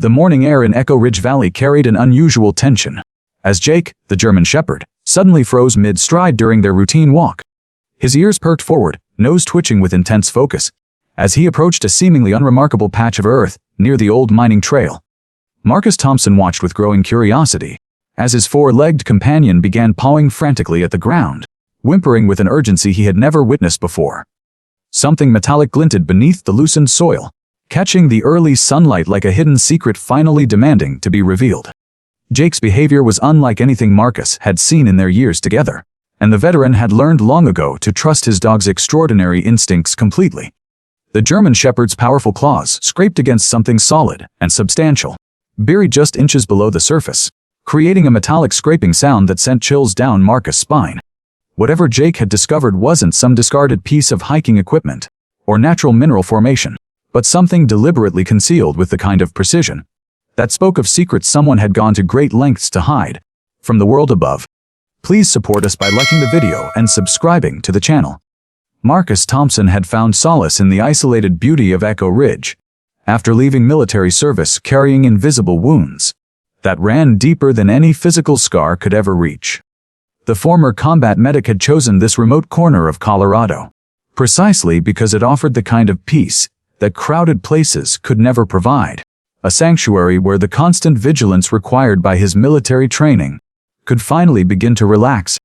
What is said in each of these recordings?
The morning air in Echo Ridge Valley carried an unusual tension, as Jake, the German Shepherd, suddenly froze mid-stride during their routine walk. His ears perked forward, nose twitching with intense focus, as he approached a seemingly unremarkable patch of earth near the old mining trail. Marcus Thompson watched with growing curiosity, as his four-legged companion began pawing frantically at the ground, whimpering with an urgency he had never witnessed before. Something metallic glinted beneath the loosened soil, catching the early sunlight like a hidden secret finally demanding to be revealed. Jake's behavior was unlike anything Marcus had seen in their years together, and the veteran had learned long ago to trust his dog's extraordinary instincts completely. The German Shepherd's powerful claws scraped against something solid and substantial, buried just inches below the surface, creating a metallic scraping sound that sent chills down Marcus' spine. Whatever Jake had discovered wasn't some discarded piece of hiking equipment or natural mineral formation, but something deliberately concealed with the kind of precision that spoke of secrets someone had gone to great lengths to hide from the world above. Please support us by liking the video and subscribing to the channel. Marcus Thompson had found solace in the isolated beauty of Echo Ridge, after leaving military service carrying invisible wounds that ran deeper than any physical scar could ever reach. The former combat medic had chosen this remote corner of Colorado, precisely because it offered the kind of peace that crowded places could never provide, a sanctuary where the constant vigilance required by his military training could finally begin to relax.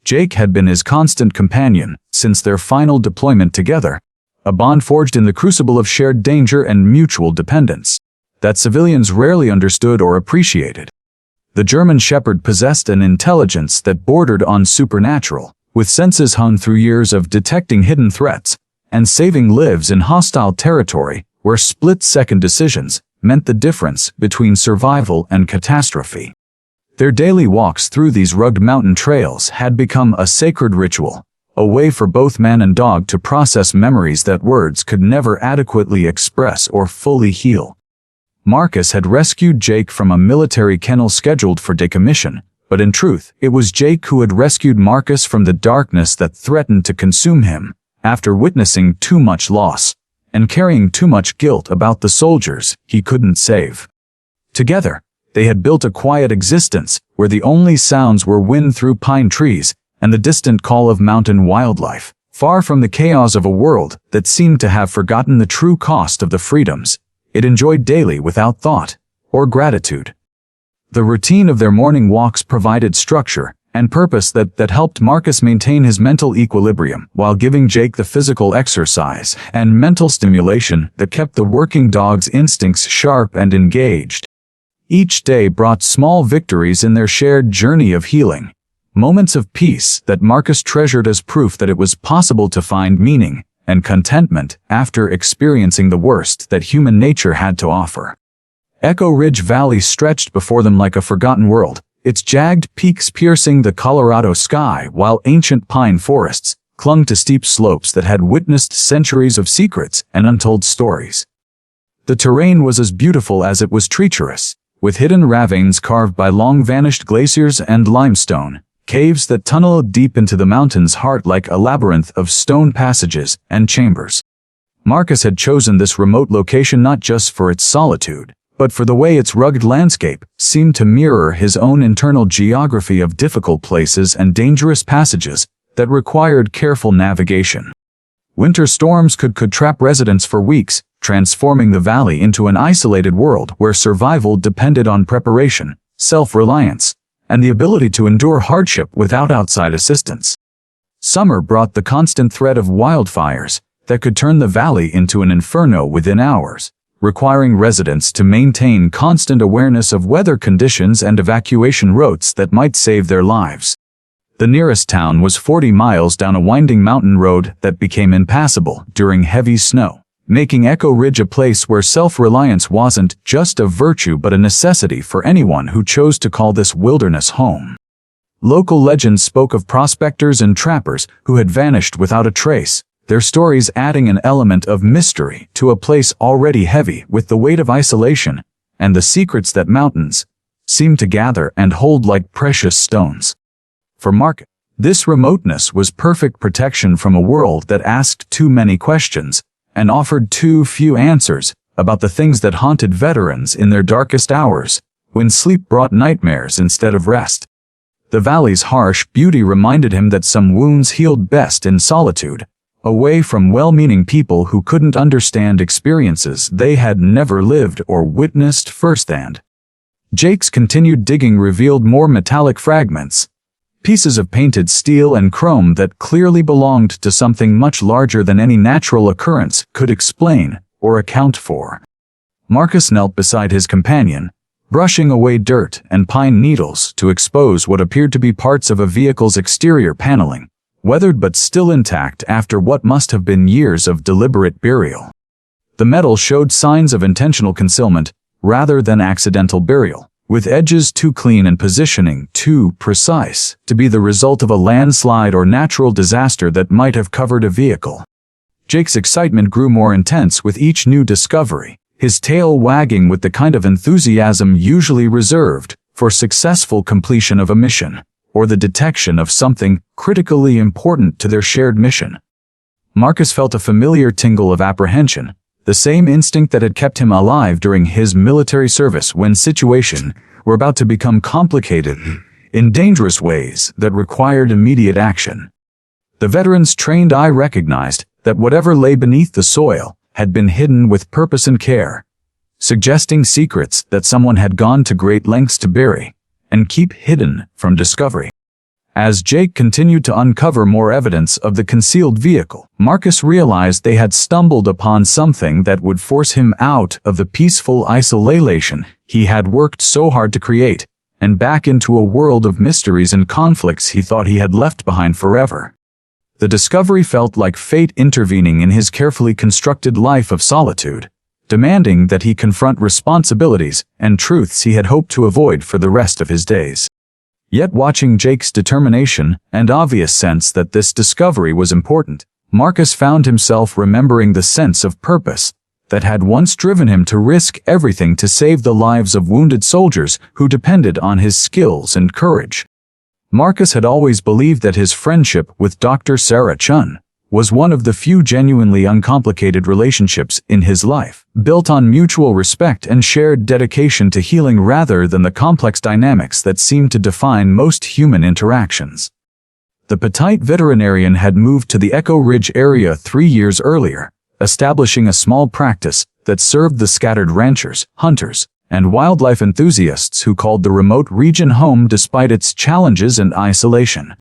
Jake had been his constant companion since their final deployment together, a bond forged in the crucible of shared danger and mutual dependence that civilians rarely understood or appreciated. The German Shepherd possessed an intelligence that bordered on supernatural, with senses honed through years of detecting hidden threats and saving lives in hostile territory where split-second decisions meant the difference between survival and catastrophe. Their daily walks through these rugged mountain trails had become a sacred ritual, a way for both man and dog to process memories that words could never adequately express or fully heal. Marcus had rescued Jake from a military kennel scheduled for decommission, but in truth, it was Jake who had rescued Marcus from the darkness that threatened to consume him after witnessing too much loss and carrying too much guilt about the soldiers he couldn't save. Together, they had built a quiet existence where the only sounds were wind through pine trees and the distant call of mountain wildlife, far from the chaos of a world that seemed to have forgotten the true cost of the freedoms it enjoyed daily without thought or gratitude. The routine of their morning walks provided structure and purpose that helped Marcus maintain his mental equilibrium while giving Jake the physical exercise and mental stimulation that kept the working dog's instincts sharp and engaged. Each day brought small victories in their shared journey of healing, moments of peace that Marcus treasured as proof that it was possible to find meaning and contentment after experiencing the worst that human nature had to offer. Echo Ridge Valley stretched before them like a forgotten world, its jagged peaks piercing the Colorado sky while ancient pine forests clung to steep slopes that had witnessed centuries of secrets and untold stories. The terrain was as beautiful as it was treacherous, with hidden ravines carved by long-vanished glaciers and limestone, caves that tunneled deep into the mountain's heart like a labyrinth of stone passages and chambers. Marcus had chosen this remote location not just for its solitude, but for the way its rugged landscape seemed to mirror his own internal geography of difficult places and dangerous passages that required careful navigation. Winter storms could trap residents for weeks, transforming the valley into an isolated world where survival depended on preparation, self-reliance, and the ability to endure hardship without outside assistance. Summer brought the constant threat of wildfires that could turn the valley into an inferno within hours, requiring residents to maintain constant awareness of weather conditions and evacuation routes that might save their lives. The nearest town was 40 miles down a winding mountain road that became impassable during heavy snow, making Echo Ridge a place where self-reliance wasn't just a virtue but a necessity for anyone who chose to call this wilderness home. Local legends spoke of prospectors and trappers who had vanished without a trace, their stories adding an element of mystery to a place already heavy with the weight of isolation and the secrets that mountains seemed to gather and hold like precious stones. For Marcus, this remoteness was perfect protection from a world that asked too many questions and offered too few answers, about the things that haunted veterans in their darkest hours, when sleep brought nightmares instead of rest. The valley's harsh beauty reminded him that some wounds healed best in solitude, away from well-meaning people who couldn't understand experiences they had never lived or witnessed firsthand. Jake's continued digging revealed more metallic fragments, pieces of painted steel and chrome that clearly belonged to something much larger than any natural occurrence could explain or account for. Marcus knelt beside his companion, brushing away dirt and pine needles to expose what appeared to be parts of a vehicle's exterior paneling, weathered but still intact after what must have been years of deliberate burial. The metal showed signs of intentional concealment rather than accidental burial, with edges too clean and positioning too precise to be the result of a landslide or natural disaster that might have covered a vehicle. Jake's excitement grew more intense with each new discovery, his tail wagging with the kind of enthusiasm usually reserved for successful completion of a mission, or the detection of something critically important to their shared mission. Marcus felt a familiar tingle of apprehension, the same instinct that had kept him alive during his military service when situations were about to become complicated in dangerous ways that required immediate action. The veteran's trained eye recognized that whatever lay beneath the soil had been hidden with purpose and care, suggesting secrets that someone had gone to great lengths to bury and keep hidden from discovery. As Jake continued to uncover more evidence of the concealed vehicle, Marcus realized they had stumbled upon something that would force him out of the peaceful isolation he had worked so hard to create, and back into a world of mysteries and conflicts he thought he had left behind forever. The discovery felt like fate intervening in his carefully constructed life of solitude, demanding that he confront responsibilities and truths he had hoped to avoid for the rest of his days. Yet watching Jake's determination and obvious sense that this discovery was important, Marcus found himself remembering the sense of purpose that had once driven him to risk everything to save the lives of wounded soldiers who depended on his skills and courage. Marcus had always believed that his friendship with Dr. Sarah Chun was one of the few genuinely uncomplicated relationships in his life, built on mutual respect and shared dedication to healing rather than the complex dynamics that seemed to define most human interactions. The petite veterinarian had moved to the Echo Ridge area 3 years earlier, establishing a small practice that served the scattered ranchers, hunters, and wildlife enthusiasts who called the remote region home despite its challenges and isolation.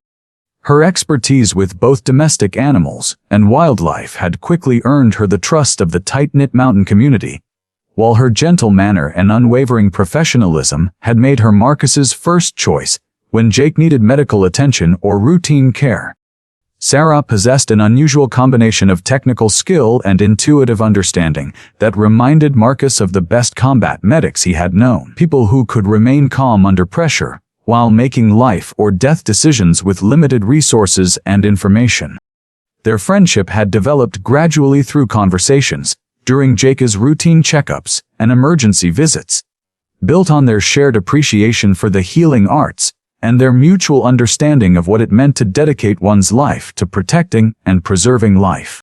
Her expertise with both domestic animals and wildlife had quickly earned her the trust of the tight-knit mountain community, while her gentle manner and unwavering professionalism had made her Marcus's first choice when Jake needed medical attention or routine care. Sarah possessed an unusual combination of technical skill and intuitive understanding that reminded Marcus of the best combat medics he had known, people who could remain calm under pressure while making life or death decisions with limited resources and information. Their friendship had developed gradually through conversations, during Jake's routine checkups and emergency visits, built on their shared appreciation for the healing arts and their mutual understanding of what it meant to dedicate one's life to protecting and preserving life.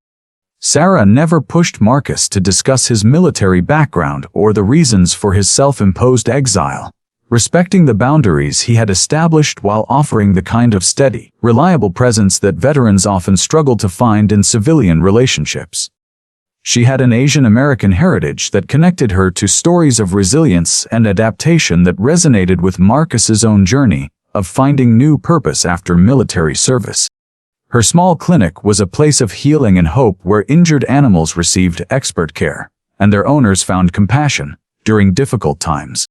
Sarah never pushed Marcus to discuss his military background or the reasons for his self-imposed exile, respecting the boundaries he had established while offering the kind of steady, reliable presence that veterans often struggle to find in civilian relationships. She had an Asian American heritage that connected her to stories of resilience and adaptation that resonated with Marcus's own journey of finding new purpose after military service. Her small clinic was a place of healing and hope where injured animals received expert care, and their owners found compassion during difficult times.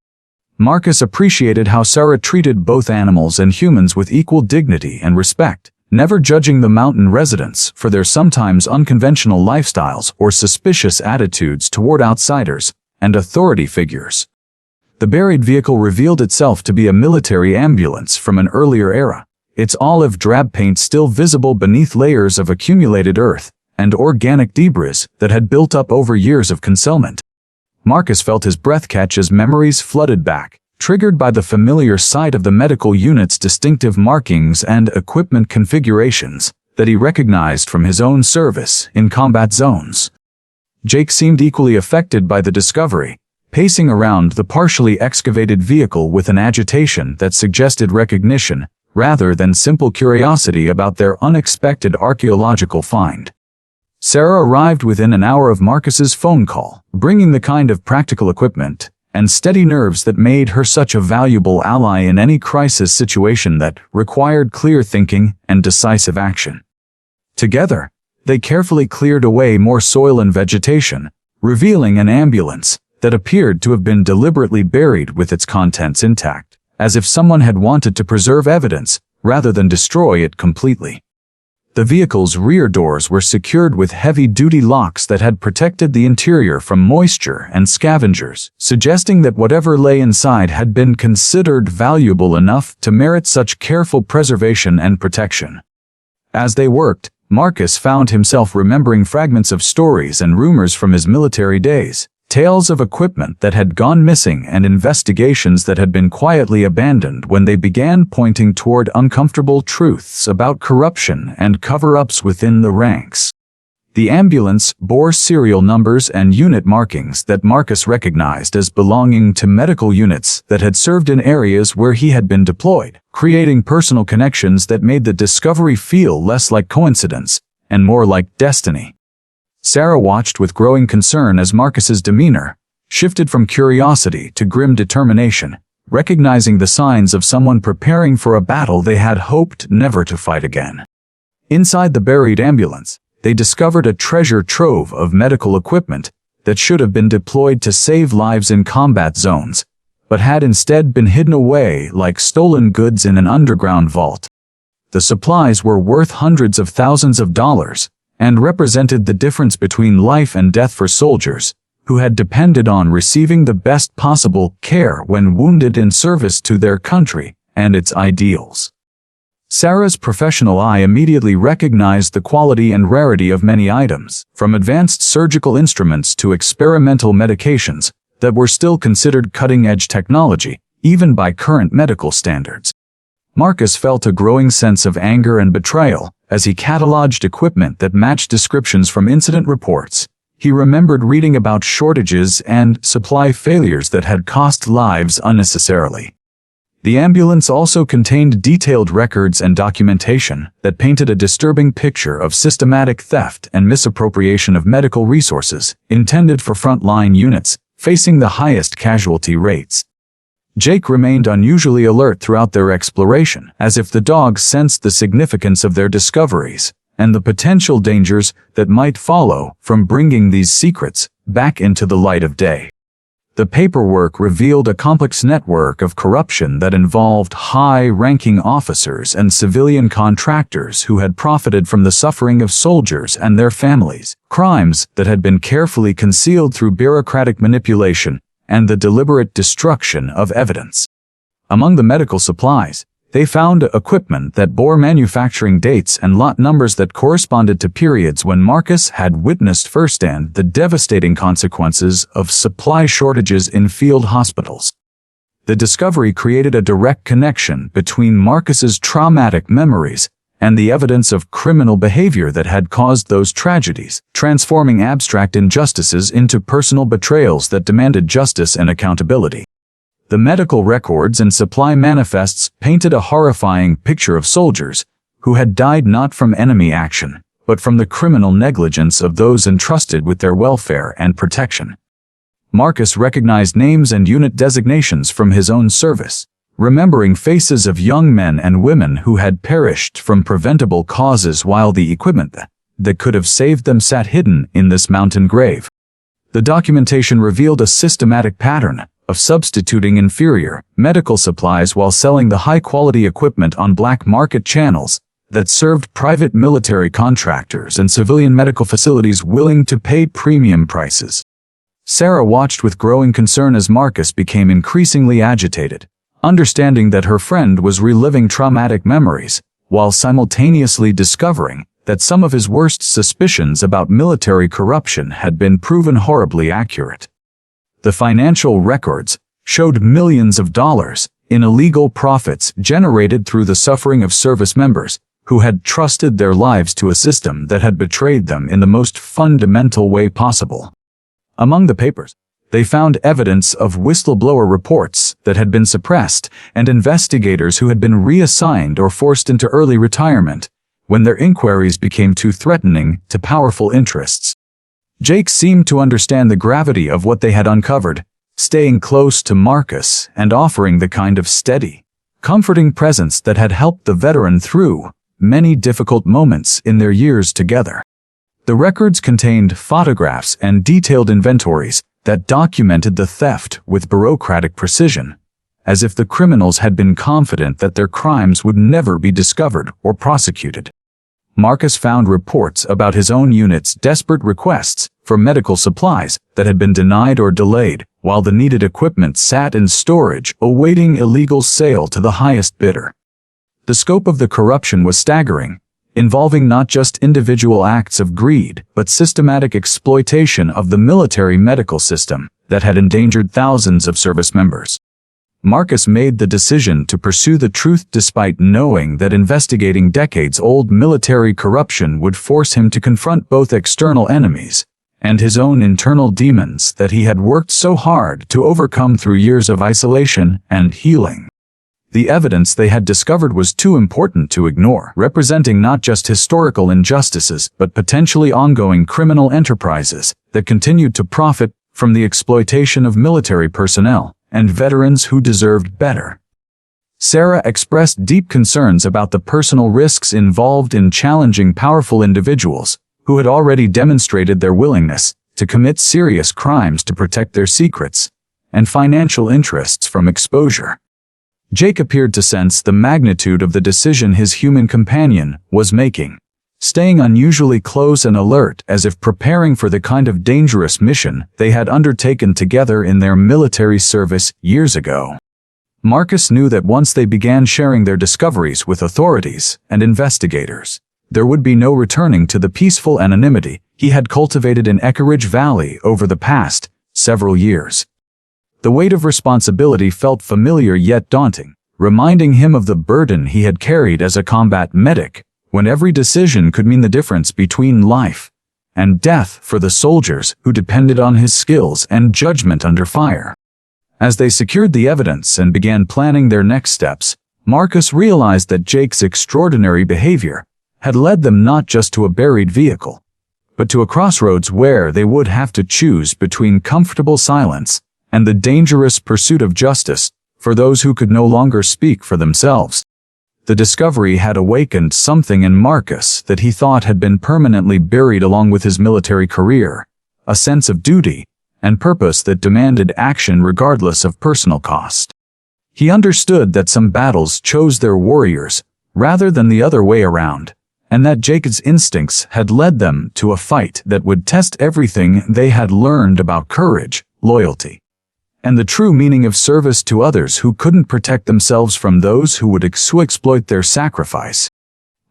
Marcus appreciated how Sarah treated both animals and humans with equal dignity and respect, never judging the mountain residents for their sometimes unconventional lifestyles or suspicious attitudes toward outsiders and authority figures. The buried vehicle revealed itself to be a military ambulance from an earlier era, its olive drab paint still visible beneath layers of accumulated earth and organic debris that had built up over years of concealment. Marcus felt his breath catch as memories flooded back, triggered by the familiar sight of the medical unit's distinctive markings and equipment configurations that he recognized from his own service in combat zones. Jake seemed equally affected by the discovery, pacing around the partially excavated vehicle with an agitation that suggested recognition, rather than simple curiosity about their unexpected archaeological find. Sarah arrived within an hour of Marcus's phone call, bringing the kind of practical equipment and steady nerves that made her such a valuable ally in any crisis situation that required clear thinking and decisive action. Together, they carefully cleared away more soil and vegetation, revealing an ambulance that appeared to have been deliberately buried with its contents intact, as if someone had wanted to preserve evidence rather than destroy it completely. The vehicle's rear doors were secured with heavy-duty locks that had protected the interior from moisture and scavengers, suggesting that whatever lay inside had been considered valuable enough to merit such careful preservation and protection. As they worked, Marcus found himself remembering fragments of stories and rumors from his military days, tales of equipment that had gone missing and investigations that had been quietly abandoned when they began pointing toward uncomfortable truths about corruption and cover-ups within the ranks. The ambulance bore serial numbers and unit markings that Marcus recognized as belonging to medical units that had served in areas where he had been deployed, creating personal connections that made the discovery feel less like coincidence and more like destiny. Sarah watched with growing concern as Marcus's demeanor shifted from curiosity to grim determination, recognizing the signs of someone preparing for a battle they had hoped never to fight again. Inside the buried ambulance, they discovered a treasure trove of medical equipment that should have been deployed to save lives in combat zones, but had instead been hidden away like stolen goods in an underground vault. The supplies were worth hundreds of thousands of dollars, and represented the difference between life and death for soldiers who had depended on receiving the best possible care when wounded in service to their country and its ideals. Sarah's professional eye immediately recognized the quality and rarity of many items, from advanced surgical instruments to experimental medications that were still considered cutting-edge technology, even by current medical standards. Marcus felt a growing sense of anger and betrayal as he cataloged equipment that matched descriptions from incident reports. He remembered reading about shortages and supply failures that had cost lives unnecessarily. The ambulance also contained detailed records and documentation that painted a disturbing picture of systematic theft and misappropriation of medical resources intended for frontline units facing the highest casualty rates. Jake remained unusually alert throughout their exploration, as if the dog sensed the significance of their discoveries and the potential dangers that might follow from bringing these secrets back into the light of day. The paperwork revealed a complex network of corruption that involved high-ranking officers and civilian contractors who had profited from the suffering of soldiers and their families, crimes that had been carefully concealed through bureaucratic manipulation and the deliberate destruction of evidence. Among the medical supplies, they found equipment that bore manufacturing dates and lot numbers that corresponded to periods when Marcus had witnessed firsthand the devastating consequences of supply shortages in field hospitals. The discovery created a direct connection between Marcus's traumatic memories and the evidence of criminal behavior that had caused those tragedies, transforming abstract injustices into personal betrayals that demanded justice and accountability. The medical records and supply manifests painted a horrifying picture of soldiers who had died not from enemy action, but from the criminal negligence of those entrusted with their welfare and protection. Marcus recognized names and unit designations from his own service, remembering faces of young men and women who had perished from preventable causes while the equipment that could have saved them sat hidden in this mountain grave. The documentation revealed a systematic pattern of substituting inferior medical supplies while selling the high-quality equipment on black market channels that served private military contractors and civilian medical facilities willing to pay premium prices. Sarah watched with growing concern as Marcus became increasingly agitated, understanding that her friend was reliving traumatic memories, while simultaneously discovering that some of his worst suspicions about military corruption had been proven horribly accurate. The financial records showed millions of dollars in illegal profits generated through the suffering of service members, who had trusted their lives to a system that had betrayed them in the most fundamental way possible. Among the papers, they found evidence of whistleblower reports that had been suppressed and investigators who had been reassigned or forced into early retirement when their inquiries became too threatening to powerful interests. Jake seemed to understand the gravity of what they had uncovered, staying close to Marcus and offering the kind of steady, comforting presence that had helped the veteran through many difficult moments in their years together. The records contained photographs and detailed inventories that documented the theft with bureaucratic precision, as if the criminals had been confident that their crimes would never be discovered or prosecuted. Marcus found reports about his own unit's desperate requests for medical supplies that had been denied or delayed, while the needed equipment sat in storage awaiting illegal sale to the highest bidder. The scope of the corruption was staggering, involving not just individual acts of greed, but systematic exploitation of the military medical system that had endangered thousands of service members. Marcus made the decision to pursue the truth despite knowing that investigating decades-old military corruption would force him to confront both external enemies and his own internal demons that he had worked so hard to overcome through years of isolation and healing. The evidence they had discovered was too important to ignore, representing not just historical injustices but potentially ongoing criminal enterprises that continued to profit from the exploitation of military personnel and veterans who deserved better. Sarah expressed deep concerns about the personal risks involved in challenging powerful individuals who had already demonstrated their willingness to commit serious crimes to protect their secrets and financial interests from exposure. Jake appeared to sense the magnitude of the decision his human companion was making, staying unusually close and alert as if preparing for the kind of dangerous mission they had undertaken together in their military service years ago. Marcus knew that once they began sharing their discoveries with authorities and investigators, there would be no returning to the peaceful anonymity he had cultivated in Eckeridge Valley over the past several years. The weight of responsibility felt familiar yet daunting, reminding him of the burden he had carried as a combat medic, when every decision could mean the difference between life and death for the soldiers who depended on his skills and judgment under fire. As they secured the evidence and began planning their next steps, Marcus realized that Jake's extraordinary behavior had led them not just to a buried vehicle, but to a crossroads where they would have to choose between comfortable silence and the dangerous pursuit of justice for those who could no longer speak for themselves. The discovery had awakened something in Marcus that he thought had been permanently buried along with his military career, a sense of duty and purpose that demanded action regardless of personal cost. He understood that some battles chose their warriors rather than the other way around, and that Jake's instincts had led them to a fight that would test everything they had learned about courage, loyalty, and the true meaning of service to others who couldn't protect themselves from those who would exploit their sacrifice.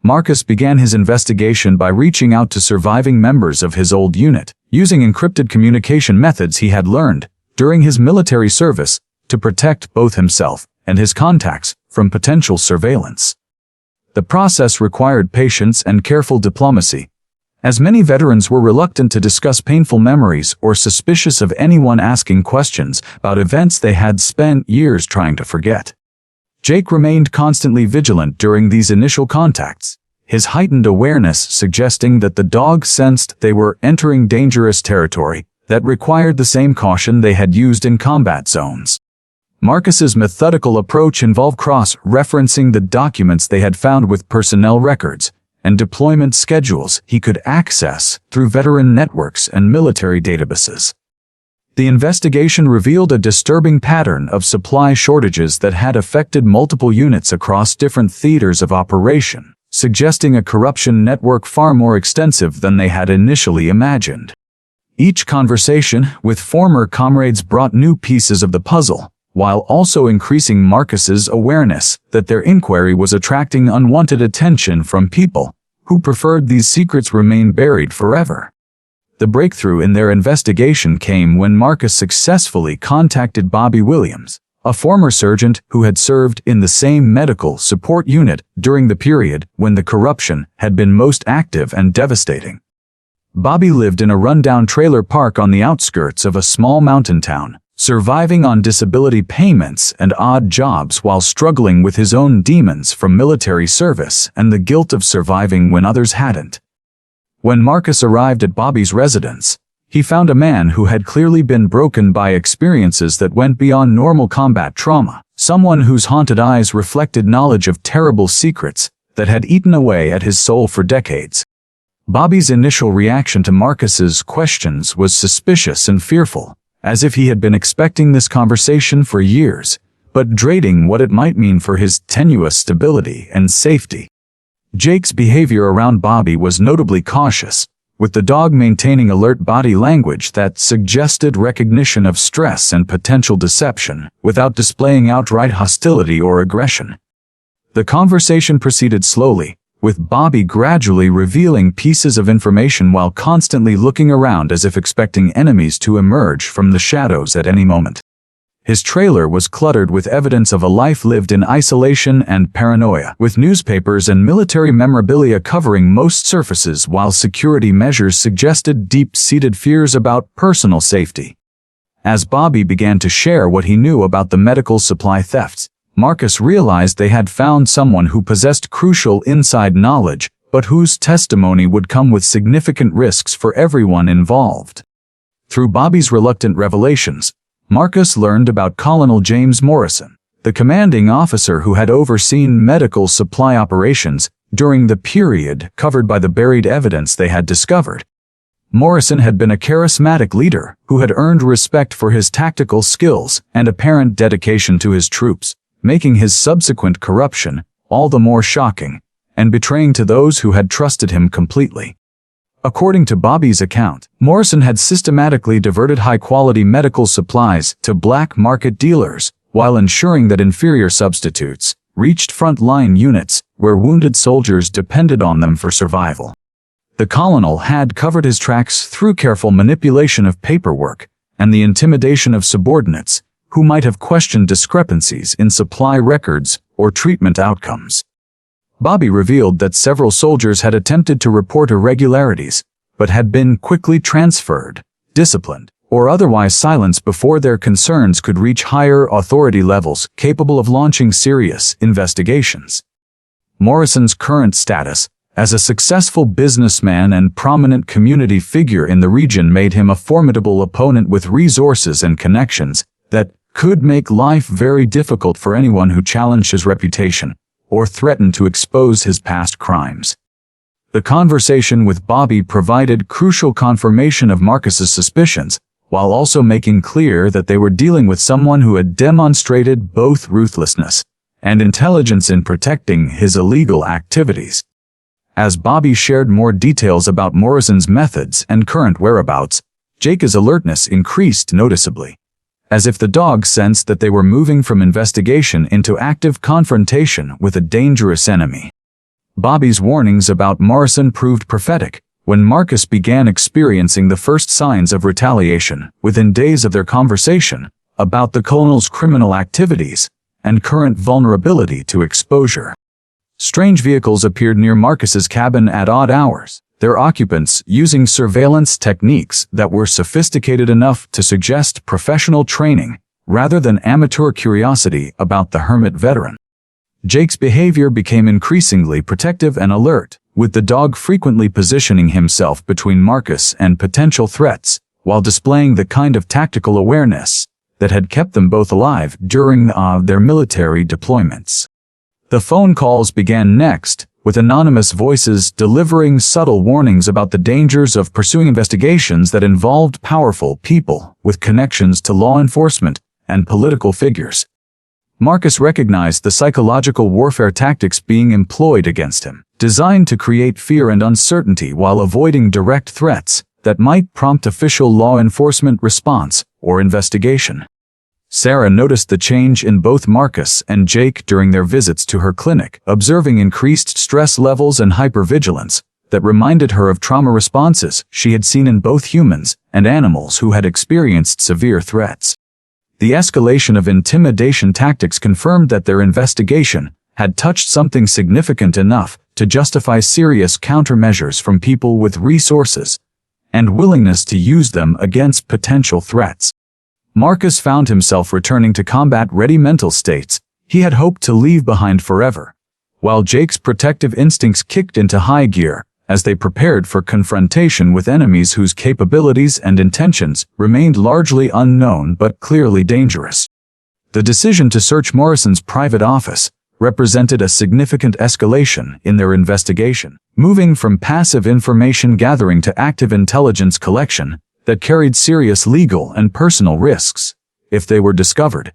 Marcus began his investigation by reaching out to surviving members of his old unit, using encrypted communication methods he had learned during his military service to protect both himself and his contacts from potential surveillance. The process required patience and careful diplomacy, as many veterans were reluctant to discuss painful memories or suspicious of anyone asking questions about events they had spent years trying to forget. Jake remained constantly vigilant during these initial contacts, his heightened awareness suggesting that the dog sensed they were entering dangerous territory that required the same caution they had used in combat zones. Marcus's methodical approach involved cross-referencing the documents they had found with personnel records and deployment schedules he could access through veteran networks and military databases. The investigation revealed a disturbing pattern of supply shortages that had affected multiple units across different theaters of operation, suggesting a corruption network far more extensive than they had initially imagined. Each conversation with former comrades brought new pieces of the puzzle, while also increasing Marcus's awareness that their inquiry was attracting unwanted attention from people who preferred these secrets remain buried forever. The breakthrough in their investigation came when Marcus successfully contacted Bobby Williams, a former sergeant who had served in the same medical support unit during the period when the corruption had been most active and devastating. Bobby lived in a rundown trailer park on the outskirts of a small mountain town, surviving on disability payments and odd jobs while struggling with his own demons from military service and the guilt of surviving when others hadn't. When Marcus arrived at Bobby's residence, he found a man who had clearly been broken by experiences that went beyond normal combat trauma, someone whose haunted eyes reflected knowledge of terrible secrets that had eaten away at his soul for decades. Bobby's initial reaction to Marcus's questions was suspicious and fearful, as if he had been expecting this conversation for years, but dreading what it might mean for his tenuous stability and safety. Jake's behavior around Bobby was notably cautious, with the dog maintaining alert body language that suggested recognition of stress and potential deception, without displaying outright hostility or aggression. The conversation proceeded slowly, with Bobby gradually revealing pieces of information while constantly looking around as if expecting enemies to emerge from the shadows at any moment. His trailer was cluttered with evidence of a life lived in isolation and paranoia, with newspapers and military memorabilia covering most surfaces while security measures suggested deep-seated fears about personal safety. As Bobby began to share what he knew about the medical supply thefts, Marcus realized they had found someone who possessed crucial inside knowledge, but whose testimony would come with significant risks for everyone involved. Through Bobby's reluctant revelations, Marcus learned about Colonel James Morrison, the commanding officer who had overseen medical supply operations during the period covered by the buried evidence they had discovered. Morrison had been a charismatic leader who had earned respect for his tactical skills and apparent dedication to his troops, making his subsequent corruption all the more shocking and betraying to those who had trusted him completely. According to Bobby's account, Morrison had systematically diverted high-quality medical supplies to black market dealers, while ensuring that inferior substitutes reached front-line units where wounded soldiers depended on them for survival. The colonel had covered his tracks through careful manipulation of paperwork and the intimidation of subordinates who might have questioned discrepancies in supply records or treatment outcomes. Bobby revealed that several soldiers had attempted to report irregularities, but had been quickly transferred, disciplined, or otherwise silenced before their concerns could reach higher authority levels capable of launching serious investigations. Morrison's current status as a successful businessman and prominent community figure in the region made him a formidable opponent with resources and connections that could make life very difficult for anyone who challenged his reputation or threatened to expose his past crimes. The conversation with Bobby provided crucial confirmation of Marcus's suspicions, while also making clear that they were dealing with someone who had demonstrated both ruthlessness and intelligence in protecting his illegal activities. As Bobby shared more details about Morrison's methods and current whereabouts, Jake's alertness increased noticeably, as if the dog sensed that they were moving from investigation into active confrontation with a dangerous enemy. Bobby's warnings about Morrison proved prophetic when Marcus began experiencing the first signs of retaliation within days of their conversation about the colonel's criminal activities and current vulnerability to exposure. Strange vehicles appeared near Marcus's cabin at odd hours, their occupants using surveillance techniques that were sophisticated enough to suggest professional training rather than amateur curiosity about the hermit veteran. Jake's behavior became increasingly protective and alert, with the dog frequently positioning himself between Marcus and potential threats, while displaying the kind of tactical awareness that had kept them both alive during their military deployments. The phone calls began next, with anonymous voices delivering subtle warnings about the dangers of pursuing investigations that involved powerful people with connections to law enforcement and political figures. Marcus recognized the psychological warfare tactics being employed against him, designed to create fear and uncertainty while avoiding direct threats that might prompt official law enforcement response or investigation. Sarah noticed the change in both Marcus and Jake during their visits to her clinic, observing increased stress levels and hypervigilance that reminded her of trauma responses she had seen in both humans and animals who had experienced severe threats. The escalation of intimidation tactics confirmed that their investigation had touched something significant enough to justify serious countermeasures from people with resources and willingness to use them against potential threats. Marcus found himself returning to combat-ready mental states he had hoped to leave behind forever, while Jake's protective instincts kicked into high gear as they prepared for confrontation with enemies whose capabilities and intentions remained largely unknown but clearly dangerous. The decision to search Morrison's private office represented a significant escalation in their investigation, moving from passive information gathering to active intelligence collection that carried serious legal and personal risks if they were discovered.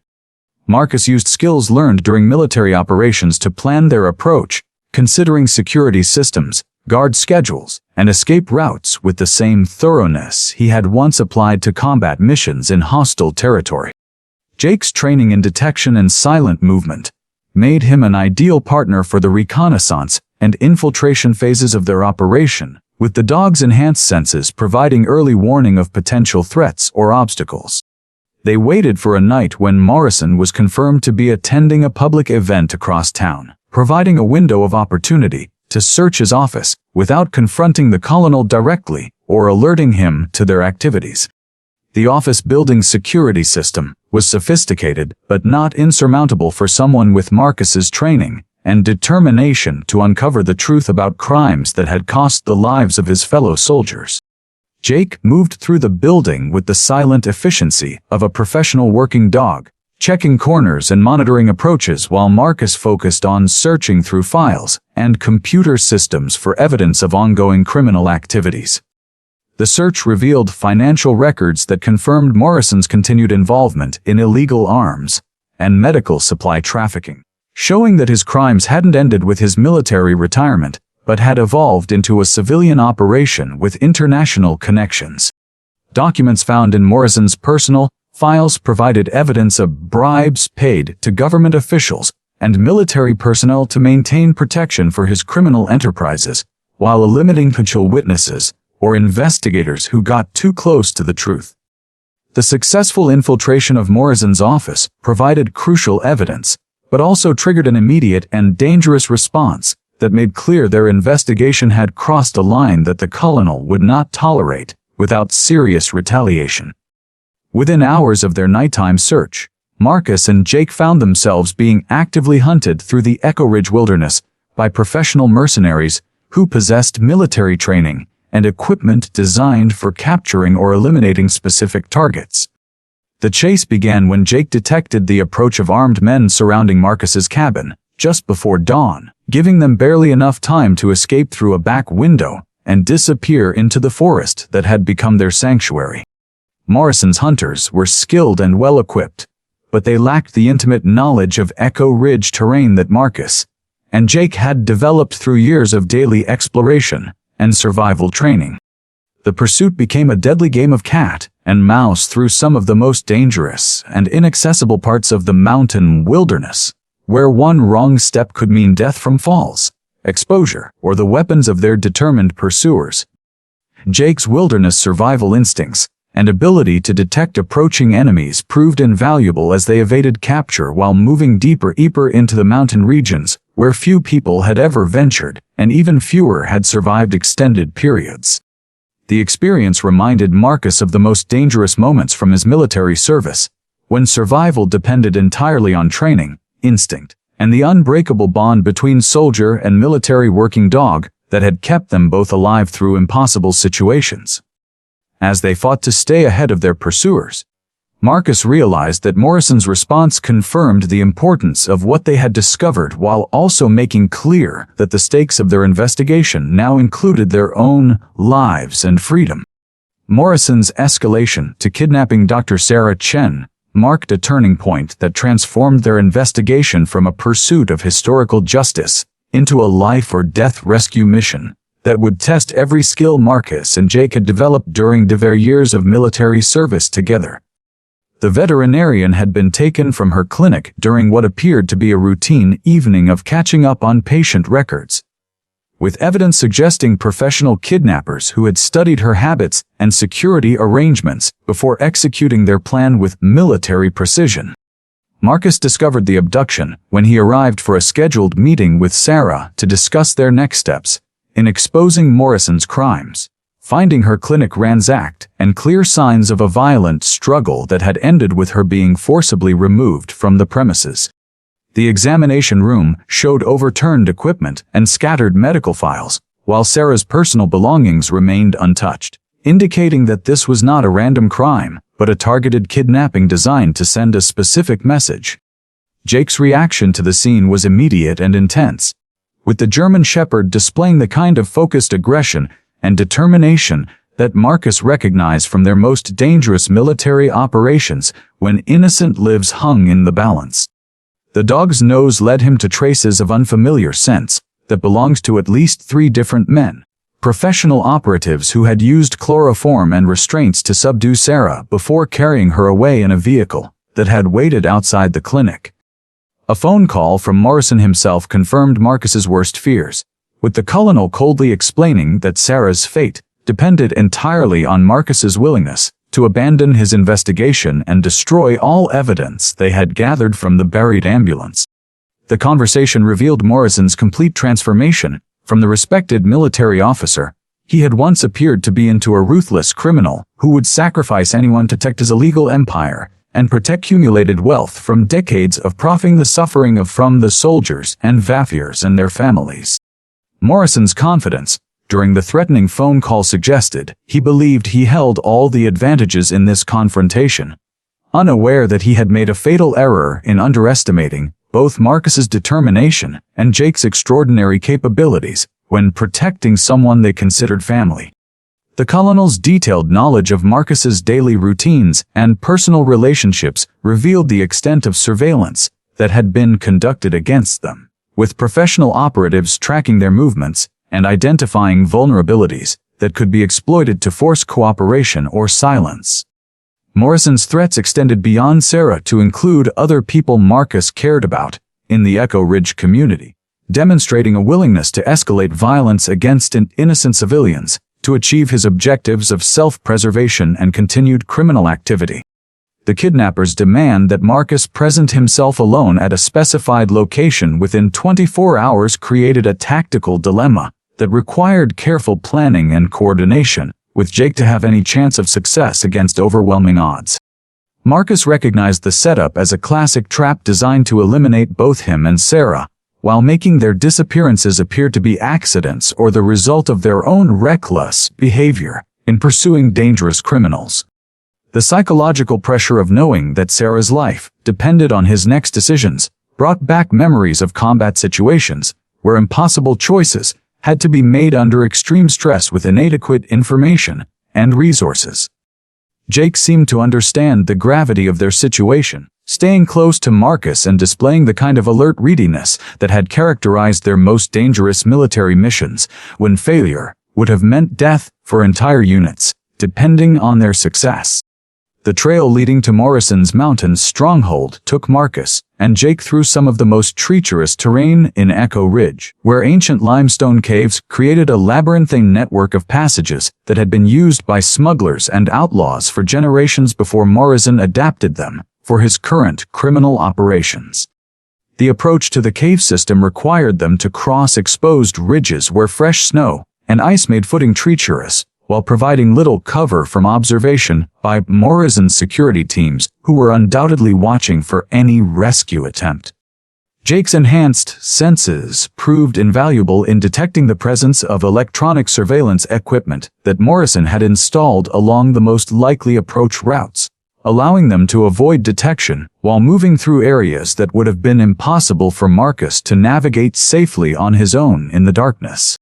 Marcus used skills learned during military operations to plan their approach, considering security systems, guard schedules, and escape routes with the same thoroughness he had once applied to combat missions in hostile territory. Jake's training in detection and silent movement made him an ideal partner for the reconnaissance and infiltration phases of their operation, with the dog's enhanced senses providing early warning of potential threats or obstacles. They waited for a night when Morrison was confirmed to be attending a public event across town, providing a window of opportunity to search his office without confronting the colonel directly or alerting him to their activities. The office building's security system was sophisticated but not insurmountable for someone with Marcus's training and determination to uncover the truth about crimes that had cost the lives of his fellow soldiers. Jake moved through the building with the silent efficiency of a professional working dog, checking corners and monitoring approaches while Marcus focused on searching through files and computer systems for evidence of ongoing criminal activities. The search revealed financial records that confirmed Morrison's continued involvement in illegal arms and medical supply trafficking, showing that his crimes hadn't ended with his military retirement, but had evolved into a civilian operation with international connections. Documents found in Morrison's personal files provided evidence of bribes paid to government officials and military personnel to maintain protection for his criminal enterprises, while limiting potential witnesses or investigators who got too close to the truth. The successful infiltration of Morrison's office provided crucial evidence, but also triggered an immediate and dangerous response that made clear their investigation had crossed a line that the colonel would not tolerate without serious retaliation. Within hours of their nighttime search, Marcus and Jake found themselves being actively hunted through the Echo Ridge wilderness by professional mercenaries who possessed military training and equipment designed for capturing or eliminating specific targets. The chase began when Jake detected the approach of armed men surrounding Marcus's cabin just before dawn, giving them barely enough time to escape through a back window and disappear into the forest that had become their sanctuary. Morrison's hunters were skilled and well-equipped, but they lacked the intimate knowledge of Echo Ridge terrain that Marcus and Jake had developed through years of daily exploration and survival training. The pursuit became a deadly game of cat and mouse through some of the most dangerous and inaccessible parts of the mountain wilderness, where one wrong step could mean death from falls, exposure, or the weapons of their determined pursuers. Jake's wilderness survival instincts and ability to detect approaching enemies proved invaluable as they evaded capture while moving deeper into the mountain regions where few people had ever ventured and even fewer had survived extended periods. The experience reminded Marcus of the most dangerous moments from his military service, when survival depended entirely on training, instinct, and the unbreakable bond between soldier and military working dog that had kept them both alive through impossible situations. As they fought to stay ahead of their pursuers, Marcus realized that Morrison's response confirmed the importance of what they had discovered while also making clear that the stakes of their investigation now included their own lives and freedom. Morrison's escalation to kidnapping Dr. Sarah Chen marked a turning point that transformed their investigation from a pursuit of historical justice into a life-or-death rescue mission that would test every skill Marcus and Jake had developed during their years of military service together. The veterinarian had been taken from her clinic during what appeared to be a routine evening of catching up on patient records. with evidence suggesting professional kidnappers who had studied her habits and security arrangements before executing their plan with military precision. Marcus discovered the abduction when he arrived for a scheduled meeting with Sarah to discuss their next steps in exposing Morrison's crimes, finding her clinic ransacked and clear signs of a violent struggle that had ended with her being forcibly removed from the premises. The examination room showed overturned equipment and scattered medical files, while Sarah's personal belongings remained untouched, indicating that this was not a random crime, but a targeted kidnapping designed to send a specific message. Jake's reaction to the scene was immediate and intense, with the German Shepherd displaying the kind of focused aggression and determination that Marcus recognized from their most dangerous military operations when innocent lives hung in the balance. The dog's nose led him to traces of unfamiliar scents that belonged to at least 3 different men, professional operatives who had used chloroform and restraints to subdue Sarah before carrying her away in a vehicle that had waited outside the clinic. A phone call from Morrison himself confirmed Marcus's worst fears, with the colonel coldly explaining that Sarah's fate depended entirely on Marcus's willingness to abandon his investigation and destroy all evidence they had gathered from the buried ambulance. The conversation revealed Morrison's complete transformation from the respected military officer he had once appeared to be into a ruthless criminal who would sacrifice anyone to protect his illegal empire and protect accumulated wealth from decades of profiting the suffering from the soldiers and Vafirs and their families. Morrison's confidence during the threatening phone call suggested he believed he held all the advantages in this confrontation, unaware that he had made a fatal error in underestimating both Marcus's determination and Jake's extraordinary capabilities when protecting someone they considered family. The colonel's detailed knowledge of Marcus's daily routines and personal relationships revealed the extent of surveillance that had been conducted against them, with professional operatives tracking their movements and identifying vulnerabilities that could be exploited to force cooperation or silence. Morrison's threats extended beyond Sarah to include other people Marcus cared about in the Echo Ridge community, demonstrating a willingness to escalate violence against innocent civilians to achieve his objectives of self-preservation and continued criminal activity. The kidnappers demand that Marcus present himself alone at a specified location within 24 hours created a tactical dilemma that required careful planning and coordination, with Jake to have any chance of success against overwhelming odds. Marcus recognized the setup as a classic trap designed to eliminate both him and Sarah, while making their disappearances appear to be accidents or the result of their own reckless behavior in pursuing dangerous criminals. The psychological pressure of knowing that Sarah's life depended on his next decisions brought back memories of combat situations where impossible choices had to be made under extreme stress with inadequate information and resources. Jake seemed to understand the gravity of their situation, staying close to Marcus and displaying the kind of alert readiness that had characterized their most dangerous military missions, when failure would have meant death for entire units, depending on their success. The trail leading to Morrison's mountain's stronghold took Marcus and Jake through some of the most treacherous terrain in Echo Ridge, where ancient limestone caves created a labyrinthine network of passages that had been used by smugglers and outlaws for generations before Morrison adapted them for his current criminal operations. The approach to the cave system required them to cross exposed ridges where fresh snow and ice made footing treacherous, while providing little cover from observation by Morrison's security teams, who were undoubtedly watching for any rescue attempt. Jake's enhanced senses proved invaluable in detecting the presence of electronic surveillance equipment that Morrison had installed along the most likely approach routes, allowing them to avoid detection while moving through areas that would have been impossible for Marcus to navigate safely on his own in the darkness.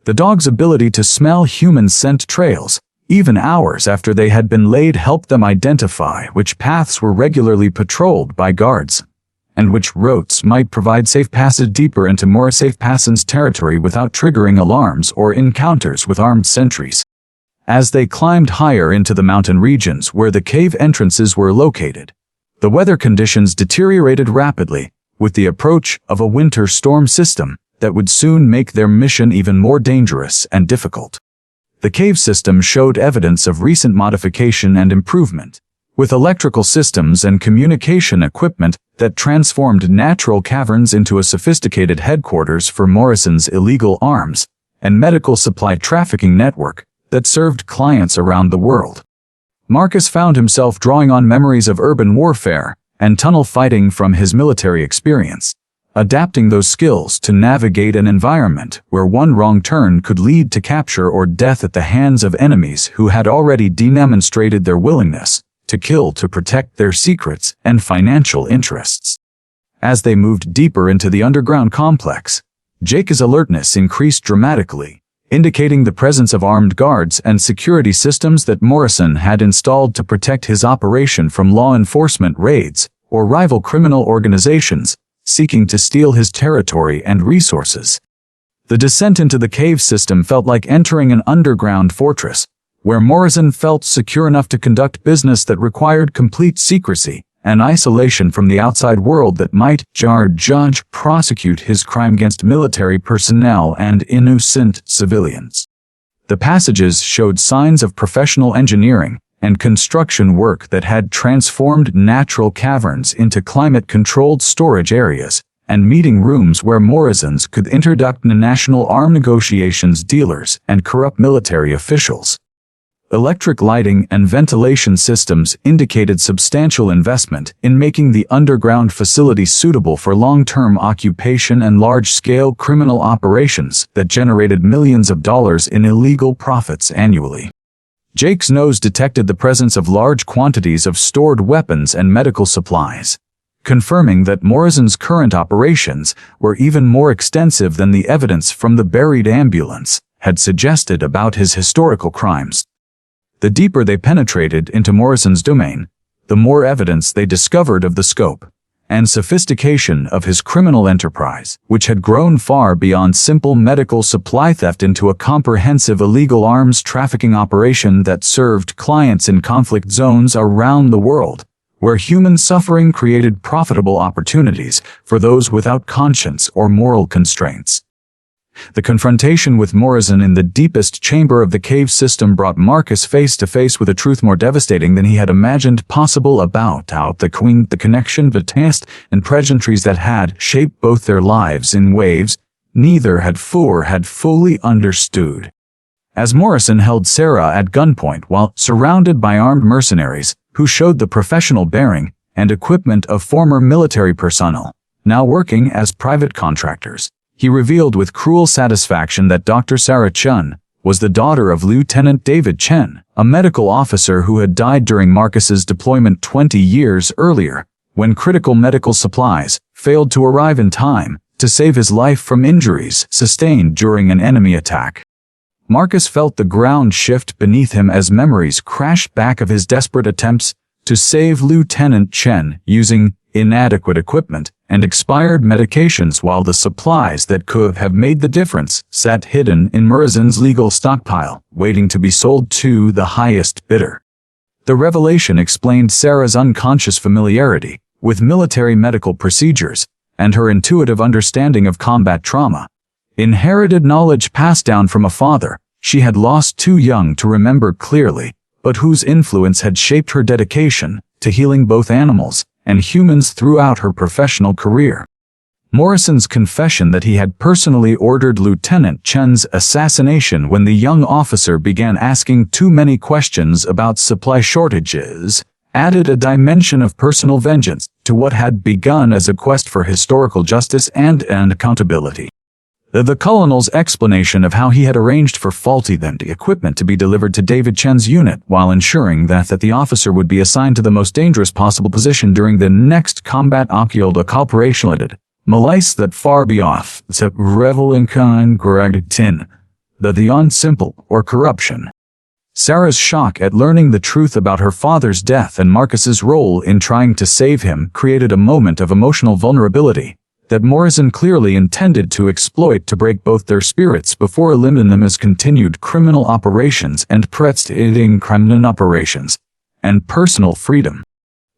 The dog's ability to smell human scent trails, even hours after they had been laid, helped them identify which paths were regularly patrolled by guards, and which routes might provide safe passage deeper into Morrison's territory without triggering alarms or encounters with armed sentries. As they climbed higher into the mountain regions where the cave entrances were located, the weather conditions deteriorated rapidly, with the approach of a winter storm system that would soon make their mission even more dangerous and difficult. The cave system showed evidence of recent modification and improvement, with electrical systems and communication equipment that transformed natural caverns into a sophisticated headquarters for Morrison's illegal arms and medical supply trafficking network that served clients around the world. Marcus found himself drawing on memories of urban warfare and tunnel fighting from his military experience, adapting those skills to navigate an environment where one wrong turn could lead to capture or death at the hands of enemies who had already demonstrated their willingness to kill to protect their secrets and financial interests. As they moved deeper into the underground complex, Jake's alertness increased dramatically, indicating the presence of armed guards and security systems that Morrison had installed to protect his operation from law enforcement raids or rival criminal organizations seeking to steal his territory and resources. The descent into the cave system felt like entering an underground fortress, where Morrison felt secure enough to conduct business that required complete secrecy and isolation from the outside world that might judge prosecute his crime against military personnel and innocent civilians. The passages showed signs of professional engineering and construction work that had transformed natural caverns into climate-controlled storage areas and meeting rooms where Morrisons could introduce national arms negotiations dealers and corrupt military officials. Electric lighting and ventilation systems indicated substantial investment in making the underground facility suitable for long-term occupation and large-scale criminal operations that generated millions of dollars in illegal profits annually. Jake's nose detected the presence of large quantities of stored weapons and medical supplies, confirming that Morrison's current operations were even more extensive than the evidence from the buried ambulance had suggested about his historical crimes. The deeper they penetrated into Morrison's domain, the more evidence they discovered of the scope and sophistication of his criminal enterprise, which had grown far beyond simple medical supply theft into a comprehensive illegal arms trafficking operation that served clients in conflict zones around the world, where human suffering created profitable opportunities for those without conscience or moral constraints. The confrontation with Morrison in the deepest chamber of the cave system brought Marcus face to face with a truth more devastating than he had imagined possible about the connection, the taste, and pleasantries that had shaped both their lives in ways neither had fully understood. As Morrison held Sarah at gunpoint while surrounded by armed mercenaries who showed the professional bearing and equipment of former military personnel, now working as private contractors, he revealed with cruel satisfaction that Dr. Sarah Chun was the daughter of Lieutenant David Chen, a medical officer who had died during Marcus's deployment 20 years earlier, when critical medical supplies failed to arrive in time to save his life from injuries sustained during an enemy attack. Marcus felt the ground shift beneath him as memories crashed back of his desperate attempts to save Lieutenant Chen using inadequate equipment and expired medications, while the supplies that could have made the difference sat hidden in Morrison's legal stockpile, waiting to be sold to the highest bidder. The revelation explained Sarah's unconscious familiarity with military medical procedures and her intuitive understanding of combat trauma, inherited knowledge passed down from a father she had lost too young to remember clearly, but whose influence had shaped her dedication to healing both animals and humans throughout her professional career. Morrison's confession that he had personally ordered Lieutenant Chen's assassination when the young officer began asking too many questions about supply shortages added a dimension of personal vengeance to what had begun as a quest for historical justice and accountability. The colonel's explanation of how he had arranged for faulty equipment to be delivered to David Chen's unit while ensuring that the officer would be assigned to the most dangerous possible position during the next combat operational malice that far be off, the revel in kind tin, the simple or corruption. Sarah's shock at learning the truth about her father's death and Marcus's role in trying to save him created a moment of emotional vulnerability that Morrison clearly intended to exploit to break both their spirits before eliminating them as continued criminal operations and criminal operations and personal freedom.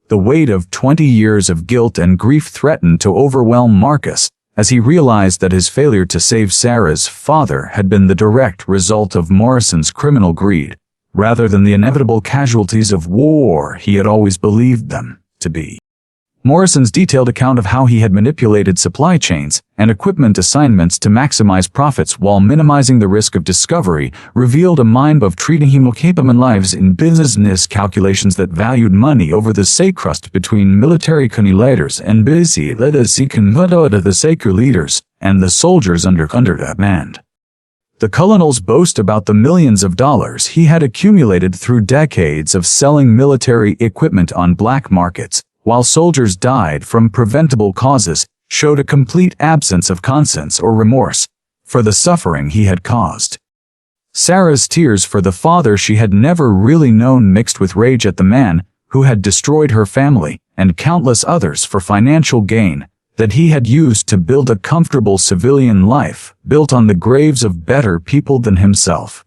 The weight of 20 years of guilt and grief threatened to overwhelm Marcus as he realized that his failure to save Sarah's father had been the direct result of Morrison's criminal greed, rather than the inevitable casualties of war he had always believed them to be. Morrison's detailed account of how he had manipulated supply chains and equipment assignments to maximize profits while minimizing the risk of discovery revealed a mind of treating human lives in business calculations that valued money over the sacrust between military leaders and busy the sacred leaders and the soldiers under command. The colonel's boast about the millions of dollars he had accumulated through decades of selling military equipment on black markets, while soldiers died from preventable causes, showed a complete absence of conscience or remorse for the suffering he had caused. Sarah's tears for the father she had never really known mixed with rage at the man who had destroyed her family and countless others for financial gain that he had used to build a comfortable civilian life built on the graves of better people than himself.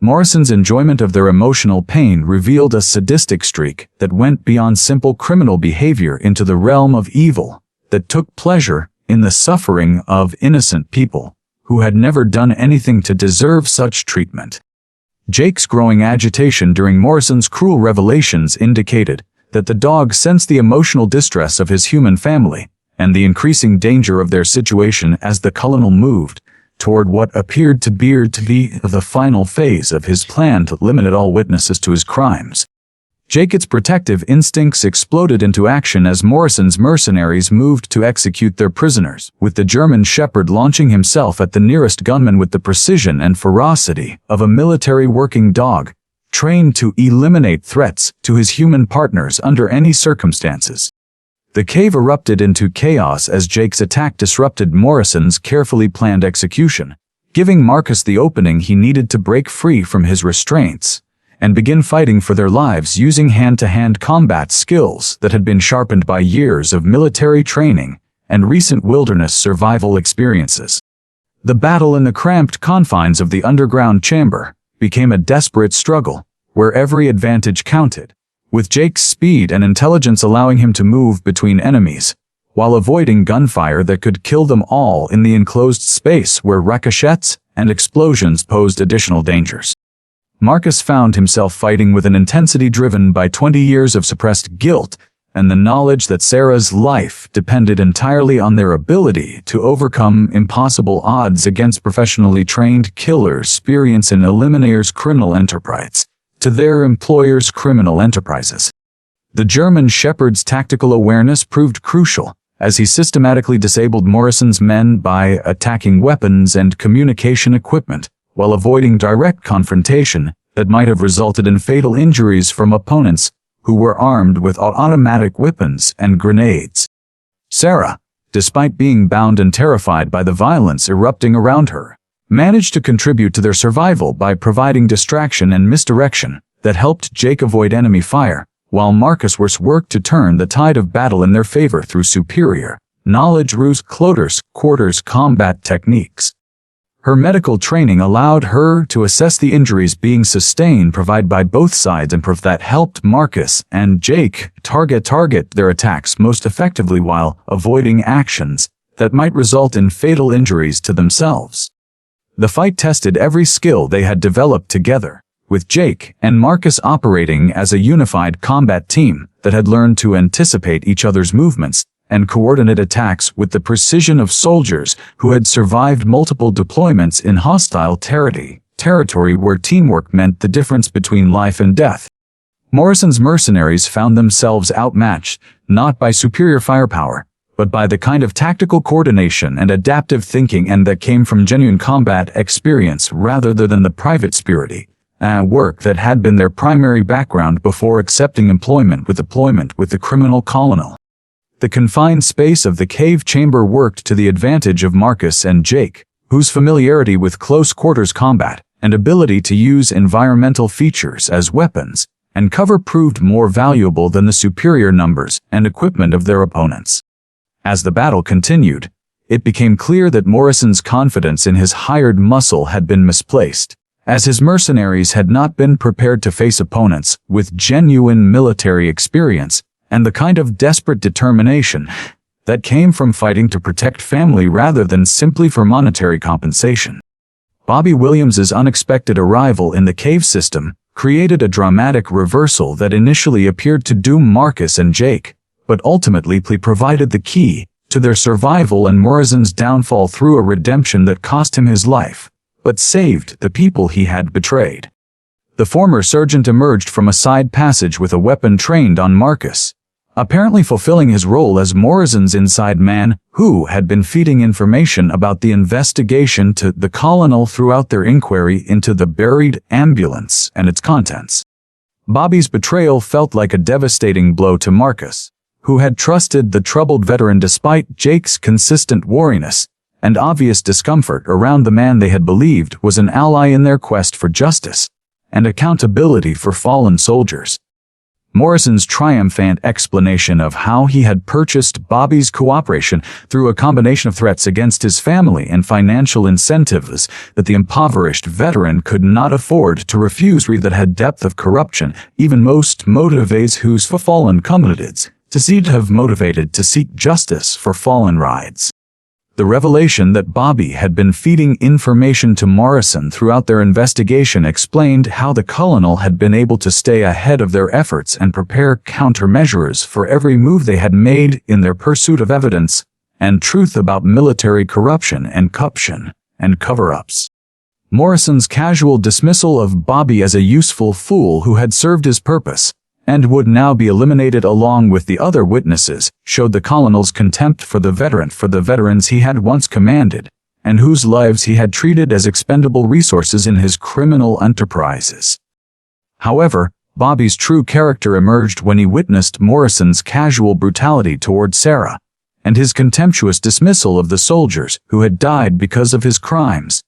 Morrison's enjoyment of their emotional pain revealed a sadistic streak that went beyond simple criminal behavior into the realm of evil that took pleasure in the suffering of innocent people who had never done anything to deserve such treatment. Jake's growing agitation during Morrison's cruel revelations indicated that the dog sensed the emotional distress of his human family and the increasing danger of their situation as the colonel moved toward what appeared to be the final phase of his plan to limit all witnesses to his crimes. Jake's protective instincts exploded into action as Morrison's mercenaries moved to execute their prisoners, with the German Shepherd launching himself at the nearest gunman with the precision and ferocity of a military working dog, trained to eliminate threats to his human partners under any circumstances. The cave erupted into chaos as Jake's attack disrupted Morrison's carefully planned execution, giving Marcus the opening he needed to break free from his restraints and begin fighting for their lives using hand-to-hand combat skills that had been sharpened by years of military training and recent wilderness survival experiences. The battle in the cramped confines of the underground chamber became a desperate struggle where every advantage counted, with Jake's speed and intelligence allowing him to move between enemies, while avoiding gunfire that could kill them all in the enclosed space where ricochets and explosions posed additional dangers. Marcus found himself fighting with an intensity driven by 20 years of suppressed guilt and the knowledge that Sarah's life depended entirely on their ability to overcome impossible odds against professionally trained killers' experience in eliminators' criminal enterprise to their employers' criminal enterprises. The German Shepherd's tactical awareness proved crucial, as he systematically disabled Morrison's men by attacking weapons and communication equipment, while avoiding direct confrontation that might have resulted in fatal injuries from opponents who were armed with automatic weapons and grenades. Sarah, despite being bound and terrified by the violence erupting around her, managed to contribute to their survival by providing distraction and misdirection that helped Jake avoid enemy fire, while Marcus worked to turn the tide of battle in their favor through superior knowledge quarters combat techniques. Her medical training allowed her to assess the injuries being sustained provided by both sides and that helped Marcus and Jake target their attacks most effectively while avoiding actions that might result in fatal injuries to themselves. The fight tested every skill they had developed together, with Jake and Marcus operating as a unified combat team that had learned to anticipate each other's movements and coordinate attacks with the precision of soldiers who had survived multiple deployments in hostile territory where teamwork meant the difference between life and death. Morrison's mercenaries found themselves outmatched, not by superior firepower, but by the kind of tactical coordination and adaptive thinking that came from genuine combat experience rather than the private spirited work that had been their primary background before accepting employment with the criminal colonel. The confined space of the cave chamber worked to the advantage of Marcus and Jake, whose familiarity with close-quarters combat and ability to use environmental features as weapons and cover proved more valuable than the superior numbers and equipment of their opponents. As the battle continued, it became clear that Morrison's confidence in his hired muscle had been misplaced, as his mercenaries had not been prepared to face opponents with genuine military experience and the kind of desperate determination that came from fighting to protect family rather than simply for monetary compensation. Bobby Williams's unexpected arrival in the cave system created a dramatic reversal that initially appeared to doom Marcus and Jake, but ultimately provided the key to their survival and Morrison's downfall through a redemption that cost him his life, but saved the people he had betrayed. The former sergeant emerged from a side passage with a weapon trained on Marcus, apparently fulfilling his role as Morrison's inside man who had been feeding information about the investigation to the colonel throughout their inquiry into the buried ambulance and its contents. Bobby's betrayal felt like a devastating blow to Marcus, who had trusted the troubled veteran despite Jake's consistent wariness and obvious discomfort around the man they had believed was an ally in their quest for justice and accountability for fallen soldiers. Morrison's triumphant explanation of how he had purchased Bobby's cooperation through a combination of threats against his family and financial incentives that the impoverished veteran could not afford to refuse that had depth of corruption even most motivates whose fallen comrades to have motivated to seek justice for fallen rides. The revelation that Bobby had been feeding information to Morrison throughout their investigation explained how the colonel had been able to stay ahead of their efforts and prepare countermeasures for every move they had made in their pursuit of evidence and truth about military corruption and cover-ups. Morrison's casual dismissal of Bobby as a useful fool who had served his purpose and would now be eliminated along with the other witnesses, showed the colonel's contempt for the veterans he had once commanded, and whose lives he had treated as expendable resources in his criminal enterprises. However, Bobby's true character emerged when he witnessed Morrison's casual brutality toward Sarah, and his contemptuous dismissal of the soldiers who had died because of his crimes,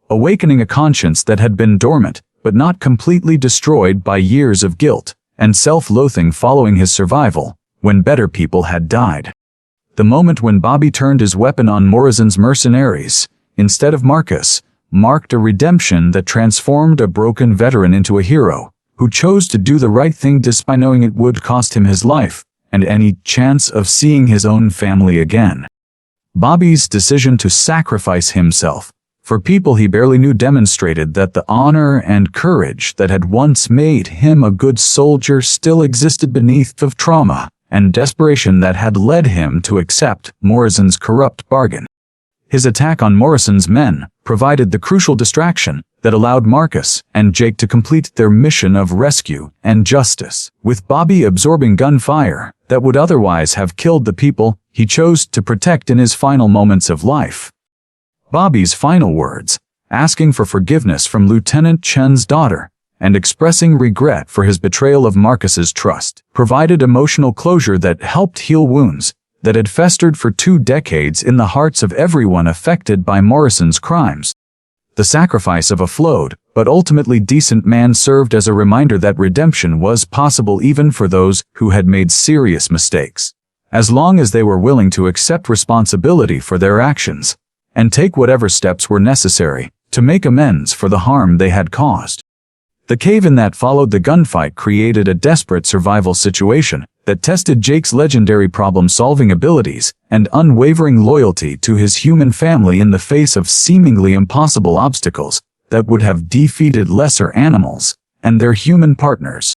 awakening a conscience that had been dormant but not completely destroyed by years of guilt and self-loathing following his survival, when better people had died. The moment when Bobby turned his weapon on Morrison's mercenaries, instead of Marcus, marked a redemption that transformed a broken veteran into a hero, who chose to do the right thing despite knowing it would cost him his life and any chance of seeing his own family again. Bobby's decision to sacrifice himself for people he barely knew demonstrated that the honor and courage that had once made him a good soldier still existed beneath the trauma and desperation that had led him to accept Morrison's corrupt bargain. His attack on Morrison's men provided the crucial distraction that allowed Marcus and Jake to complete their mission of rescue and justice, with Bobby absorbing gunfire that would otherwise have killed the people he chose to protect in his final moments of life. Bobby's final words, asking for forgiveness from Lieutenant Chen's daughter and expressing regret for his betrayal of Marcus's trust, provided emotional closure that helped heal wounds that had festered for 2 decades in the hearts of everyone affected by Morrison's crimes. The sacrifice of a flawed, but ultimately decent man served as a reminder that redemption was possible even for those who had made serious mistakes, as long as they were willing to accept responsibility for their actions and take whatever steps were necessary to make amends for the harm they had caused. The cave-in that followed the gunfight created a desperate survival situation that tested Jake's legendary problem-solving abilities and unwavering loyalty to his human family in the face of seemingly impossible obstacles that would have defeated lesser animals and their human partners.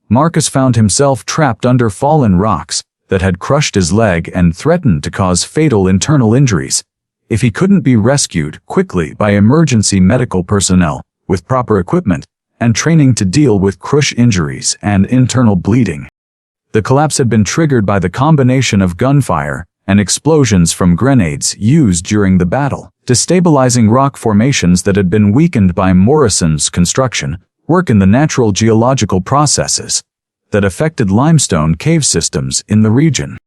Marcus found himself trapped under fallen rocks that had crushed his leg and threatened to cause fatal internal injuries if he couldn't be rescued quickly by emergency medical personnel with proper equipment and training to deal with crush injuries and internal bleeding. The collapse had been triggered by the combination of gunfire and explosions from grenades used during the battle, destabilizing rock formations that had been weakened by Morrison's construction work in the natural geological processes that affected limestone cave systems in the region.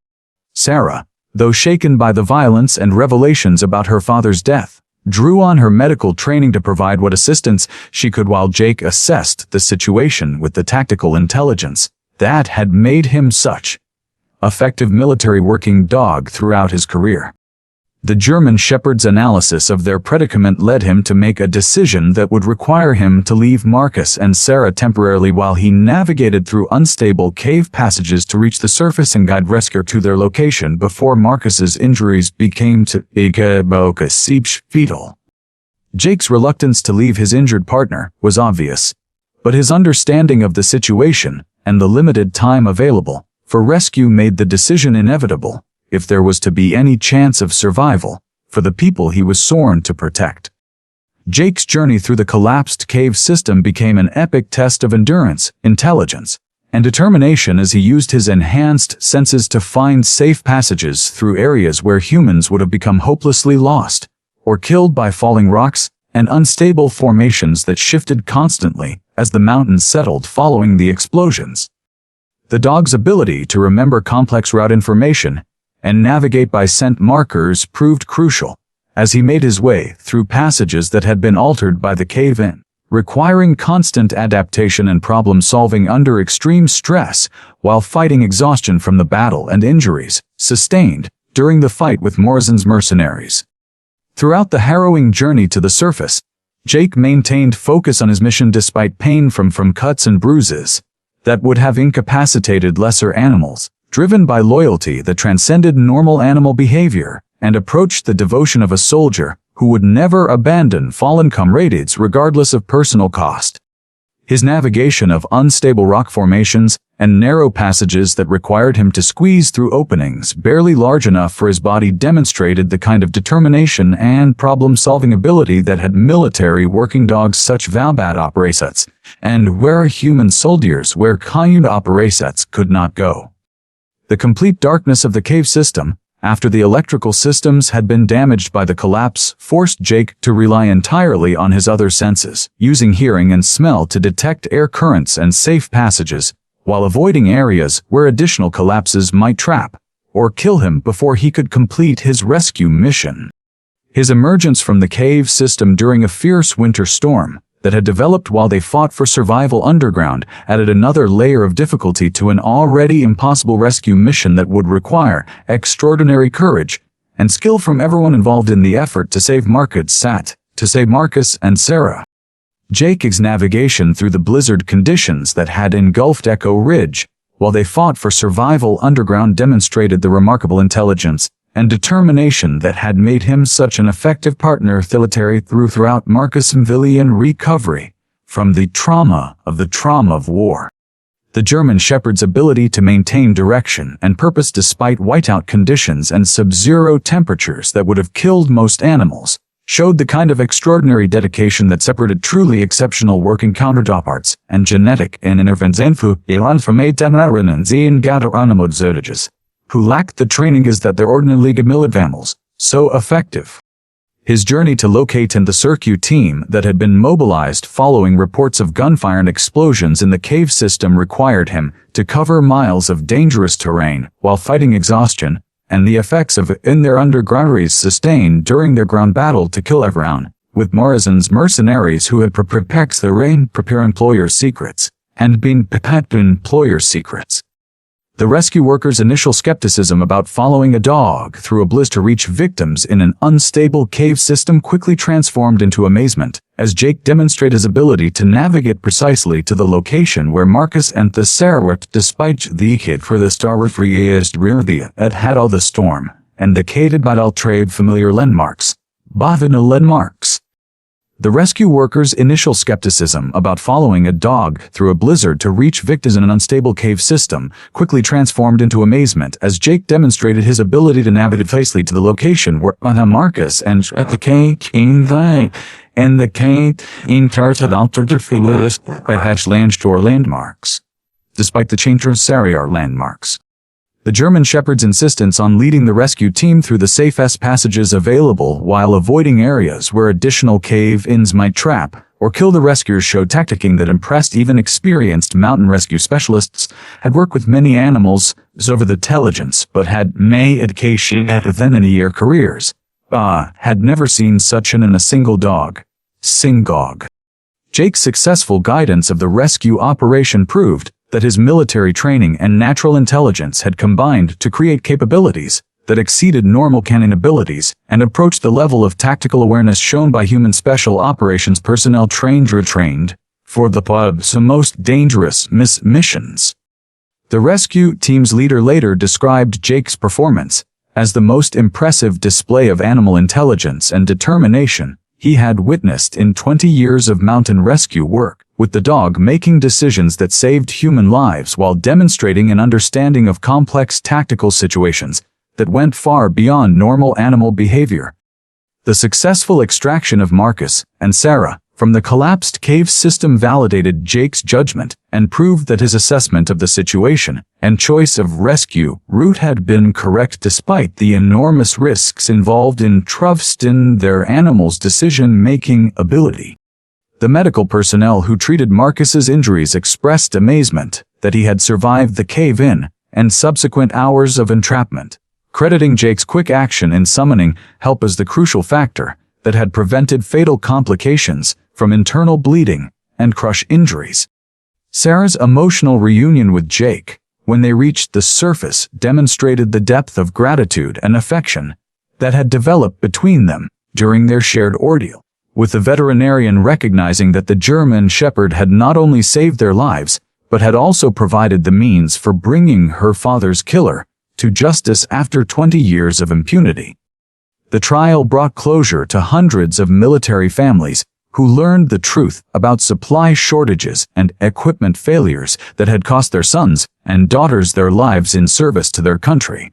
Sarah, though shaken by the violence and revelations about her father's death, drew on her medical training to provide what assistance she could while Jake assessed the situation with the tactical intelligence that had made him such effective military working dog throughout his career. The German Shepherd's analysis of their predicament led him to make a decision that would require him to leave Marcus and Sarah temporarily while he navigated through unstable cave passages to reach the surface and guide rescue to their location before Marcus's injuries became fatal. Jake's reluctance to leave his injured partner was obvious, but his understanding of the situation and the limited time available for rescue made the decision inevitable if there was to be any chance of survival for the people he was sworn to protect. Jake's journey through the collapsed cave system became an epic test of endurance, intelligence, and determination as he used his enhanced senses to find safe passages through areas where humans would have become hopelessly lost or killed by falling rocks and unstable formations that shifted constantly as the mountains settled following the explosions. The dog's ability to remember complex route information and navigate by scent markers proved crucial as he made his way through passages that had been altered by the cave-in, requiring constant adaptation and problem-solving under extreme stress while fighting exhaustion from the battle and injuries sustained during the fight with Morrison's mercenaries. Throughout the harrowing journey to the surface, Jake maintained focus on his mission despite pain from cuts and bruises that would have incapacitated lesser animals, driven by loyalty that transcended normal animal behavior, and approached the devotion of a soldier who would never abandon fallen comrades regardless of personal cost. His navigation of unstable rock formations and narrow passages that required him to squeeze through openings barely large enough for his body demonstrated the kind of determination and problem-solving ability that had military working dogs such Valbat operasets, and where human soldiers where kind operasets could not go. The complete darkness of the cave system, after the electrical systems had been damaged by the collapse, forced Jake to rely entirely on his other senses, using hearing and smell to detect air currents and safe passages, while avoiding areas where additional collapses might trap or kill him before he could complete his rescue mission. His emergence from the cave system during a fierce winter storm that had developed while they fought for survival underground added another layer of difficulty to an already impossible rescue mission that would require extraordinary courage and skill from everyone involved in the effort to save Marcus and Sarah. Jake's navigation through the blizzard conditions that had engulfed Echo Ridge while they fought for survival underground demonstrated the remarkable intelligence and determination that had made him such an effective partner throughout Marcus' civilian recovery from the trauma of war. The German Shepherd's ability to maintain direction and purpose despite whiteout conditions and sub-zero temperatures that would have killed most animals showed the kind of extraordinary dedication that separated truly exceptional working counterparts and genetic and intervention who lacked the training is that their ordinary militants so effective. His journey to locate the circuit team that had been mobilized following reports of gunfire and explosions in the cave system required him to cover miles of dangerous terrain while fighting exhaustion and the effects of in their undergrounds sustained during their ground battle to kill everyone, with Morrison's mercenaries who had prepare employer secrets and been prepared employer secrets. The rescue workers' initial skepticism about following a dog through a blizzard to reach victims in an unstable cave system quickly transformed into amazement as Jake demonstrated his ability to navigate precisely to the location where Marcus and the Sarah were despite the kid for the star refriest really had all the storm and the cated by all trade familiar landmarks. The rescue workers' initial skepticism about following a dog through a blizzard to reach victims in an unstable cave system quickly transformed into amazement as Jake demonstrated his ability to navigate precisely to the location where Marcus and the Kate entered altered the landmarks. Despite the change of Sarah landmarks. The German Shepherd's insistence on leading the rescue team through the safest passages available while avoiding areas where additional cave-ins might trap or kill the rescuers showed tacticing that impressed even experienced mountain rescue specialists, had worked with many animals over the intelligence but had education then in year careers, had never seen such in a single dog. Singog. Jake's successful guidance of the rescue operation proved that his military training and natural intelligence had combined to create capabilities that exceeded normal canine abilities and approached the level of tactical awareness shown by human special operations personnel trained or retrained for the Paws' most dangerous missions. The rescue team's leader later described Jake's performance as the most impressive display of animal intelligence and determination he had witnessed in 20 years of mountain rescue work, with the dog making decisions that saved human lives while demonstrating an understanding of complex tactical situations that went far beyond normal animal behavior. The successful extraction of Marcus and Sarah from the collapsed cave system validated Jake's judgment and proved that his assessment of the situation and choice of rescue route had been correct despite the enormous risks involved in trusting their animal's decision-making ability. The medical personnel who treated Marcus's injuries expressed amazement that he had survived the cave-in and subsequent hours of entrapment, crediting Jake's quick action in summoning help as the crucial factor that had prevented fatal complications from internal bleeding and crush injuries. Sarah's emotional reunion with Jake, when they reached the surface, demonstrated the depth of gratitude and affection that had developed between them during their shared ordeal, with the veterinarian recognizing that the German Shepherd had not only saved their lives, but had also provided the means for bringing her father's killer to justice after 20 years of impunity. The trial brought closure to hundreds of military families who learned the truth about supply shortages and equipment failures that had cost their sons and daughters their lives in service to their country.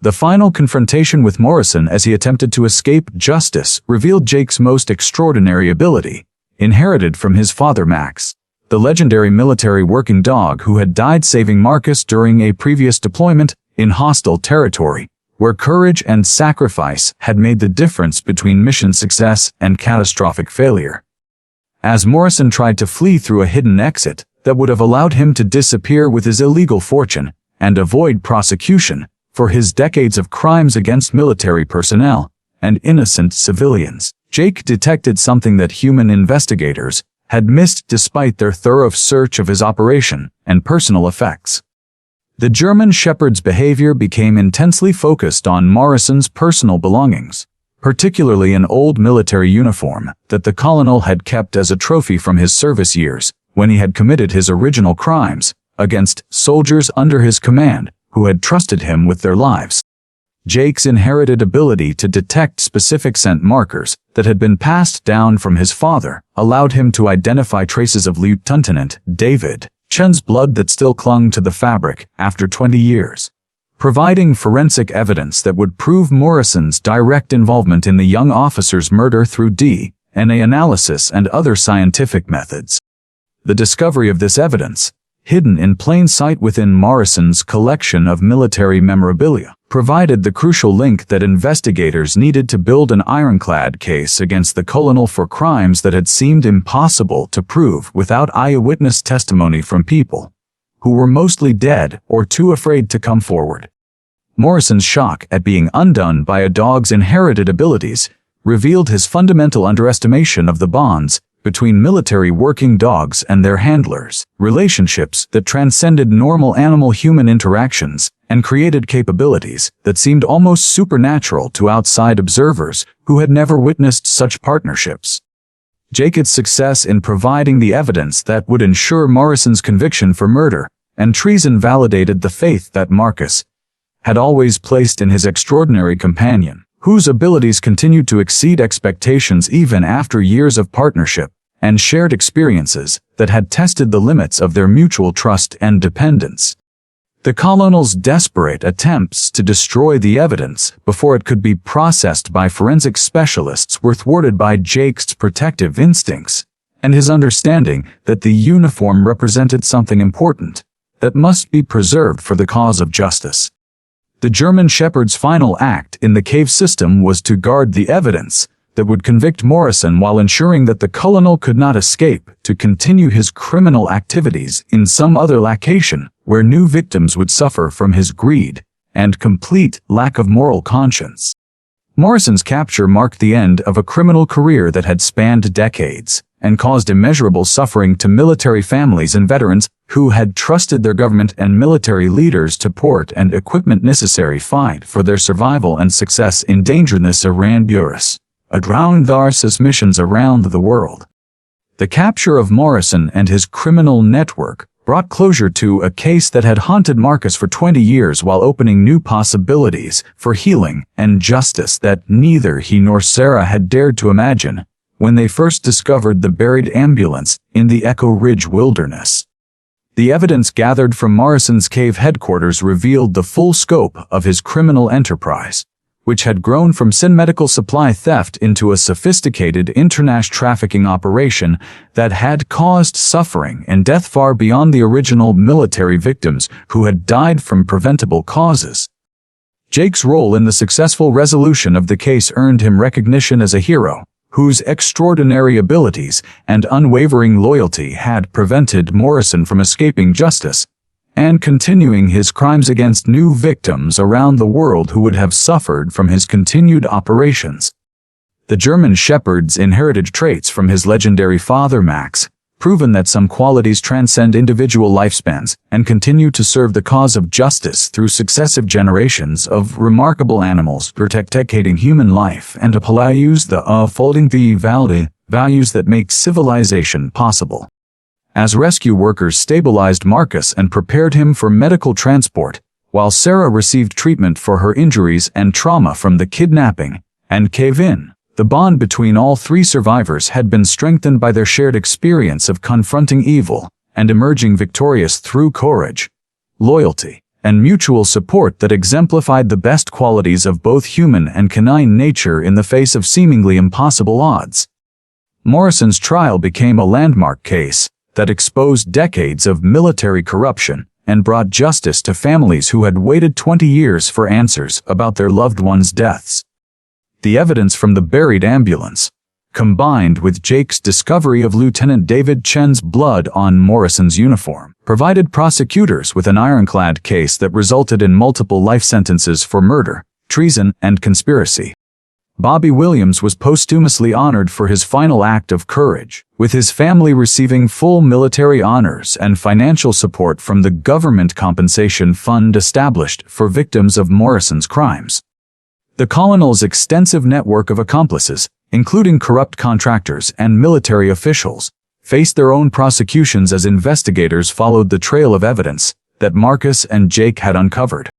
The final confrontation with Morrison as he attempted to escape justice revealed Jake's most extraordinary ability, inherited from his father Max, the legendary military working dog who had died saving Marcus during a previous deployment in hostile territory, where courage and sacrifice had made the difference between mission success and catastrophic failure. As Morrison tried to flee through a hidden exit that would have allowed him to disappear with his illegal fortune and avoid prosecution for his decades of crimes against military personnel and innocent civilians, Jake detected something that human investigators had missed despite their thorough search of his operation and personal effects. The German Shepherd's behavior became intensely focused on Morrison's personal belongings, particularly an old military uniform that the colonel had kept as a trophy from his service years when he had committed his original crimes against soldiers under his command who had trusted him with their lives. Jake's inherited ability to detect specific scent markers that had been passed down from his father allowed him to identify traces of Lieutenant David Chen's blood that still clung to the fabric after 20 years, providing forensic evidence that would prove Morrison's direct involvement in the young officer's murder through DNA analysis and other scientific methods. The discovery of this evidence, hidden in plain sight within Morrison's collection of military memorabilia, provided the crucial link that investigators needed to build an ironclad case against the colonel for crimes that had seemed impossible to prove without eyewitness testimony from people who were mostly dead or too afraid to come forward. Morrison's shock at being undone by a dog's inherited abilities revealed his fundamental underestimation of the bonds between military working dogs and their handlers, relationships that transcended normal animal-human interactions and created capabilities that seemed almost supernatural to outside observers who had never witnessed such partnerships. Jake's success in providing the evidence that would ensure Morrison's conviction for murder and treason validated the faith that Marcus had always placed in his extraordinary companion, whose abilities continued to exceed expectations even after years of partnership and shared experiences that had tested the limits of their mutual trust and dependence. The colonel's desperate attempts to destroy the evidence before it could be processed by forensic specialists were thwarted by Jake's protective instincts and his understanding that the uniform represented something important that must be preserved for the cause of justice. The German Shepherd's final act in the cave system was to guard the evidence that would convict Morrison while ensuring that the colonel could not escape to continue his criminal activities in some other location where new victims would suffer from his greed and complete lack of moral conscience. Morrison's capture marked the end of a criminal career that had spanned decades and caused immeasurable suffering to military families and veterans who had trusted their government and military leaders to port and equipment necessary fight for their survival and success in dangerous Iran Burus, around their missions around the world. The capture of Morrison and his criminal network brought closure to a case that had haunted Marcus for 20 years while opening new possibilities for healing and justice that neither he nor Sarah had dared to imagine when they first discovered the buried ambulance in the Echo Ridge wilderness. The evidence gathered from Morrison's cave headquarters revealed the full scope of his criminal enterprise, which had grown from medical supply theft into a sophisticated international trafficking operation that had caused suffering and death far beyond the original military victims who had died from preventable causes. Jake's role in the successful resolution of the case earned him recognition as a hero, whose extraordinary abilities and unwavering loyalty had prevented Morrison from escaping justice and continuing his crimes against new victims around the world who would have suffered from his continued operations. The German Shepherd's inherited traits from his legendary father Max, proven that some qualities transcend individual lifespans and continue to serve the cause of justice through successive generations of remarkable animals protecting human life and use the unfolding values that make civilization possible. As rescue workers stabilized Marcus and prepared him for medical transport, while Sarah received treatment for her injuries and trauma from the kidnapping and cave-in, the bond between all three survivors had been strengthened by their shared experience of confronting evil and emerging victorious through courage, loyalty, and mutual support that exemplified the best qualities of both human and canine nature in the face of seemingly impossible odds. Morrison's trial became a landmark case that exposed decades of military corruption and brought justice to families who had waited 20 years for answers about their loved ones' deaths. The evidence from the buried ambulance, combined with Jake's discovery of Lieutenant David Chen's blood on Morrison's uniform, provided prosecutors with an ironclad case that resulted in multiple life sentences for murder, treason, and conspiracy. Bobby Williams was posthumously honored for his final act of courage, with his family receiving full military honors and financial support from the government compensation fund established for victims of Morrison's crimes. The colonel's extensive network of accomplices, including corrupt contractors and military officials, faced their own prosecutions as investigators followed the trail of evidence that Marcus and Jake had uncovered.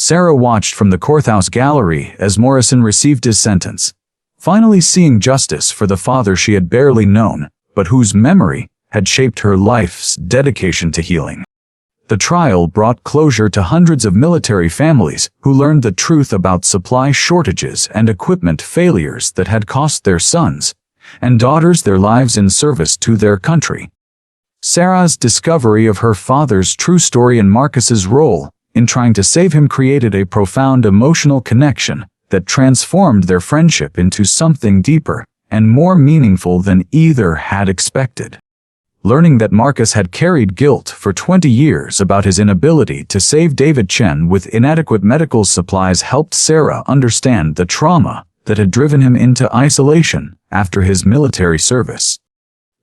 Sarah watched from the courthouse gallery as Morrison received his sentence, finally seeing justice for the father she had barely known, but whose memory had shaped her life's dedication to healing. The trial brought closure to hundreds of military families who learned the truth about supply shortages and equipment failures that had cost their sons and daughters their lives in service to their country. Sarah's discovery of her father's true story and Marcus's role in trying to save him created a profound emotional connection that transformed their friendship into something deeper and more meaningful than either had expected. Learning that Marcus had carried guilt for 20 years about his inability to save David Chen with inadequate medical supplies helped Sarah understand the trauma that had driven him into isolation after his military service.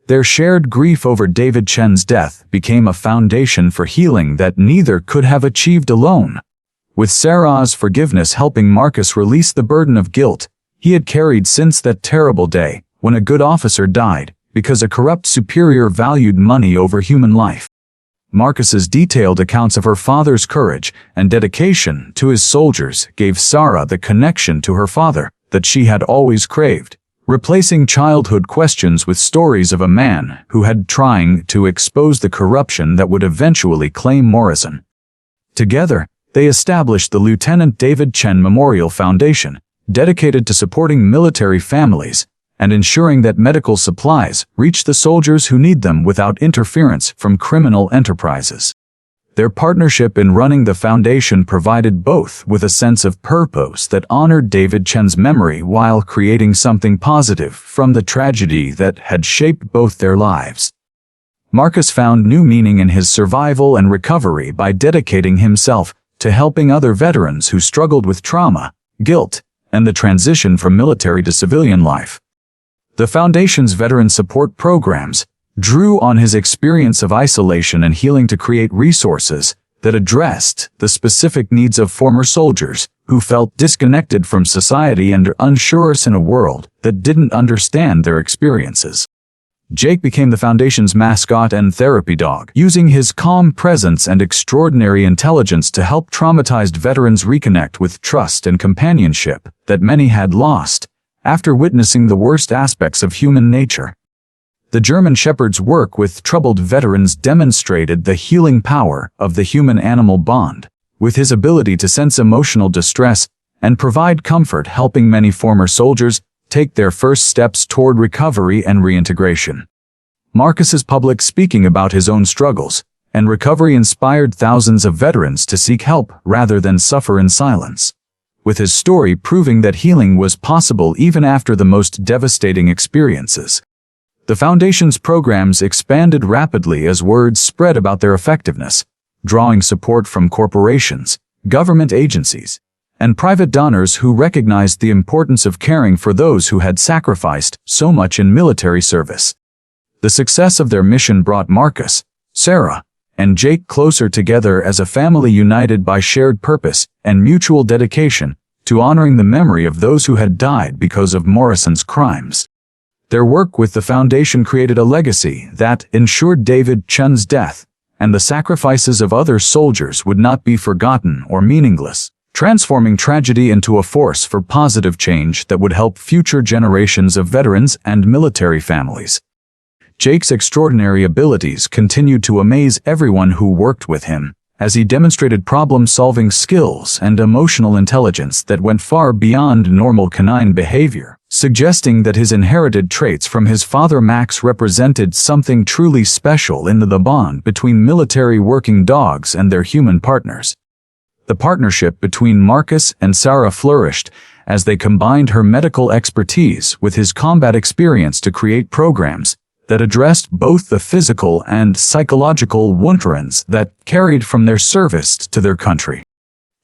Their shared grief over David Chen's death became a foundation for healing that neither could have achieved alone. With Sarah's forgiveness helping Marcus release the burden of guilt he had carried since that terrible day when a good officer died because a corrupt superior valued money over human life. Marcus's detailed accounts of her father's courage and dedication to his soldiers gave Sarah the connection to her father that she had always craved, replacing childhood questions with stories of a man who had trying to expose the corruption that would eventually claim Morrison. Together, they established the Lieutenant David Chen Memorial Foundation, dedicated to supporting military families and ensuring that medical supplies reach the soldiers who need them without interference from criminal enterprises. Their partnership in running the foundation provided both with a sense of purpose that honored David Chen's memory while creating something positive from the tragedy that had shaped both their lives. Marcus found new meaning in his survival and recovery by dedicating himself to helping other veterans who struggled with trauma, guilt, and the transition from military to civilian life. The Foundation's veteran support programs drew on his experience of isolation and healing to create resources that addressed the specific needs of former soldiers who felt disconnected from society and unsure in a world that didn't understand their experiences. Jake became the Foundation's mascot and therapy dog, using his calm presence and extraordinary intelligence to help traumatized veterans reconnect with trust and companionship that many had lost after witnessing the worst aspects of human nature. The German Shepherd's work with troubled veterans demonstrated the healing power of the human-animal bond, with his ability to sense emotional distress and provide comfort, helping many former soldiers take their first steps toward recovery and reintegration. Marcus's public speaking about his own struggles and recovery inspired thousands of veterans to seek help rather than suffer in silence, with his story proving that healing was possible even after the most devastating experiences. The Foundation's programs expanded rapidly as word spread about their effectiveness, drawing support from corporations, government agencies, and private donors who recognized the importance of caring for those who had sacrificed so much in military service. The success of their mission brought Marcus, Sarah, and Jake closer together as a family united by shared purpose and mutual dedication to honoring the memory of those who had died because of Morrison's crimes. Their work with the Foundation created a legacy that ensured David Chun's death and the sacrifices of other soldiers would not be forgotten or meaningless, transforming tragedy into a force for positive change that would help future generations of veterans and military families. Jake's extraordinary abilities continued to amaze everyone who worked with him, as he demonstrated problem-solving skills and emotional intelligence that went far beyond normal canine behavior, suggesting that his inherited traits from his father Max represented something truly special in the bond between military working dogs and their human partners. The partnership between Marcus and Sarah flourished as they combined her medical expertise with his combat experience to create programs that addressed both the physical and psychological wounds that carried from their service to their country.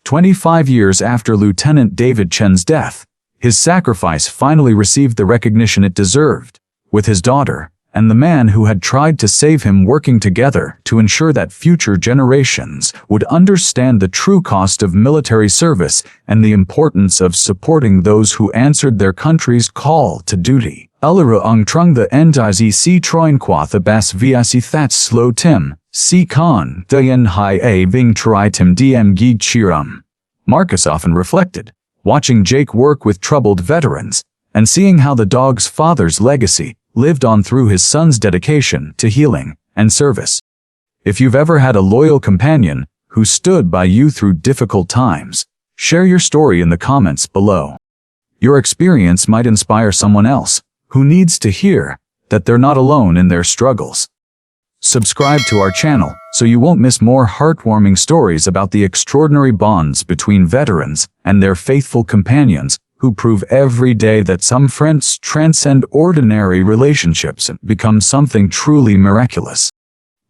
25 years after Lieutenant David Chen's death, his sacrifice finally received the recognition it deserved, with his daughter and the man who had tried to save him working together to ensure that future generations would understand the true cost of military service and the importance of supporting those who answered their country's call to duty. Allera ang trung the ndiz si troin qua the bas via si that slow tim, si con, dayan hi a ving tri tim dm gi chiram. Marcus often reflected, watching Jake work with troubled veterans, and seeing how the dog's father's legacy lived on through his son's dedication to healing and service. If you've ever had a loyal companion who stood by you through difficult times, share your story in the comments below. Your experience might inspire someone else who needs to hear that they're not alone in their struggles. Subscribe to our channel so you won't miss more heartwarming stories about the extraordinary bonds between veterans and their faithful companions who prove every day that some friends transcend ordinary relationships and become something truly miraculous.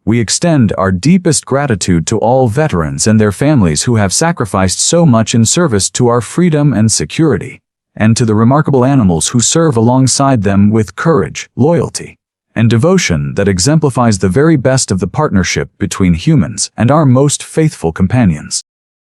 We extend our deepest gratitude to all veterans and their families who have sacrificed so much in service to our freedom and security, and to the remarkable animals who serve alongside them with courage, loyalty, and devotion that exemplifies the very best of the partnership between humans and our most faithful companions.